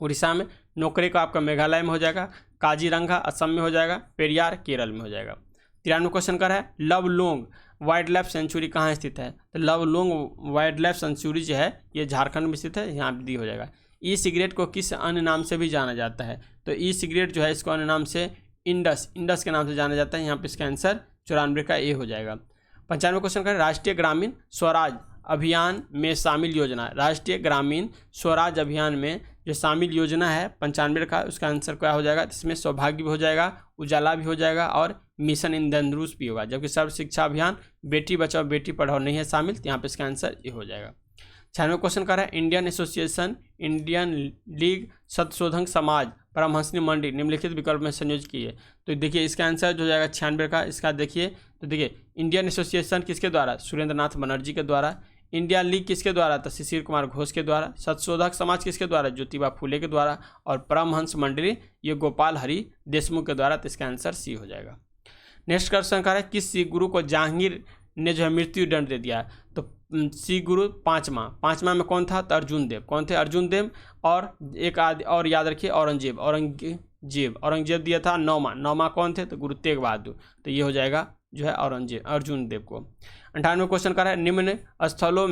उड़ीसा में। नोकरे का आपका मेघालय में हो जाएगा। काजीरंगा असम में हो जाएगा। पेरियार केरल में हो जाएगा। 93 क्वेश्चन कर है लवलोंग वाइल्ड लाइफ सेंचुरी कहाँ स्थित है? तो लवलोंग वाइल्ड लाइफ सेंचुरी जो है ये झारखंड में स्थित है, यहाँ डी हो जाएगा। ई सिगरेट को किस अन्य नाम से भी जाना जाता है? तो ई सिगरेट जो है इसको अन्य नाम से इंडस के नाम से जाना जाता है। यहाँ पे इसका आंसर 94 का ए हो जाएगा। 95 क्वेश्चन करें राष्ट्रीय ग्रामीण स्वराज अभियान में शामिल योजना। राष्ट्रीय ग्रामीण स्वराज अभियान में जो शामिल योजना है 95 का, उसका आंसर क्या हो जाएगा? इसमें सौभाग्य भी हो जाएगा, उजाला भी हो जाएगा और मिशन इंद्रधनुष भी होगा। जबकि सर्व शिक्षा अभियान बेटी बचाओ बेटी पढ़ाओ नहीं है शामिल, तो यहाँ पे इसका आंसर ये हो जाएगा। 96 क्वेश्चन का है इंडियन एसोसिएशन इंडियन लीग सत्शोधक समाज परमहंसनी मंडी निम्नलिखित विकल्प में संयोजित की है। तो देखिए इसका आंसर जो हो जाएगा 96 का। इसका देखिए तो देखिए इंडियन एसोसिएशन किसके द्वारा? सुरेंद्र नाथ बनर्जी के द्वारा। इंडिया लीग किसके द्वारा? तो शिशिर कुमार घोष के द्वारा। सत्शोधक समाज किसके द्वारा? ज्योतिबा फूले के द्वारा। और परमहंस मंडली ये गोपाल हरि देशमुख के द्वारा। तो इसका आंसर सी हो जाएगा। नेक्स्ट क्वेश्चन का है किस सिख गुरु को जहांगीर ने जो है मृत्यु दंड दे दिया है? तो सिख गुरु पांचवा में कौन था? तो अर्जुन देव। कौन थे? अर्जुन देव। और एक और याद रखिए औरंगजेब दिया था 9वां कौन थे? तो गुरु तेग बहादुर। तो ये हो जाएगा जो है अर्जुन देव को। 98 क्वेश्चन का है निम्न स्थलों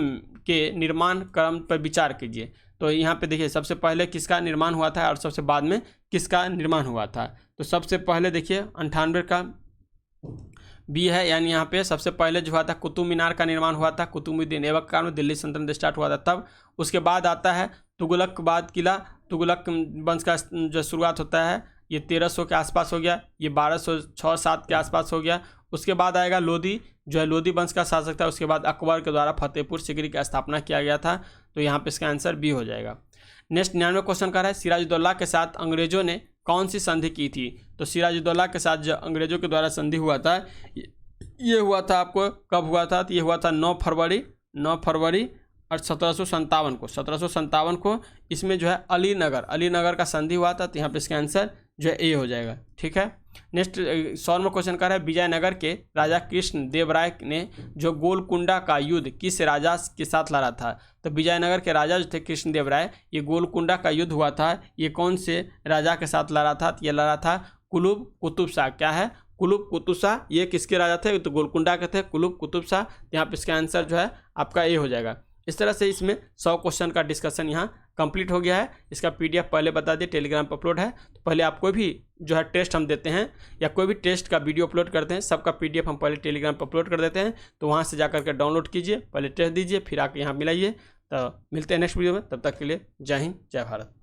के निर्माण क्रम पर विचार कीजिए। तो यहाँ पे देखिए सबसे पहले किसका निर्माण हुआ था और सबसे बाद में किसका निर्माण हुआ था? तो सबसे पहले देखिए 98 का बी है, यानी यहाँ पे सबसे पहले जो हुआ था कुतुब मीनार का निर्माण हुआ था कुतुबुद्दीन ऐबक काल में, दिल्ली सल्तनत स्टार्ट हुआ था तब। उसके बाद आता है तुगलक किला, तुगलक वंश का जो शुरुआत होता है ये 1300 के आसपास हो गया, ये 1206-7 के आसपास हो गया। उसके बाद आएगा लोधी, जो है लोधी वंश का शासक था। उसके बाद अकबर के द्वारा फतेहपुर सीकरी की स्थापना किया गया था। तो यहाँ पे इसका आंसर बी हो जाएगा। नेक्स्ट 99 क्वेश्चन का है सिराजुद्दौला के साथ अंग्रेजों ने कौन सी संधि की थी? तो सिराजुद्दौला के साथ जो अंग्रेजों के द्वारा संधि हुआ था ये हुआ था आपको कब हुआ था? तो ये हुआ था 9 फरवरी और 1757 को। इसमें जो है अलीनगर का संधि हुआ था। तो यहाँ पे इसका आंसर जो है ए हो जाएगा। ठीक है। नेक्स्ट 100वां क्वेश्चन का है विजयनगर के राजा कृष्ण देव राय ने जो गोलकुंडा का युद्ध किस राजा के साथ लड़ा था? तो विजयनगर के राजा जो थे कृष्ण देव राय, ये गोलकुंडा का युद्ध हुआ था, ये कौन से राजा के साथ लड़ा था? ये लड़ा था कुलुब कुतुब शाह। क्या है? कुलुब कुतुब शाह। ये किसके राजा थे? तो गोलकुंडा के थे कुलुब कुतुब शाह। यहाँ पे इसका आंसर जो है आपका ए हो जाएगा। इस तरह से इसमें 100 क्वेश्चन का डिस्कशन यहाँ कंप्लीट हो गया है। इसका पीडीएफ पहले बता दिए टेलीग्राम पर अपलोड है। तो पहले आप कोई भी जो है टेस्ट हम देते हैं या कोई भी टेस्ट का वीडियो अपलोड करते हैं, सबका पीडीएफ हम पहले टेलीग्राम पर अपलोड कर देते हैं। तो वहाँ से जाकर के डाउनलोड कीजिए, पहले टेस्ट दीजिए, फिर आके यहाँ मिलाइए। तो मिलते हैं नेक्स्ट वीडियो में। तब तक के लिए जय हिंद जय भारत।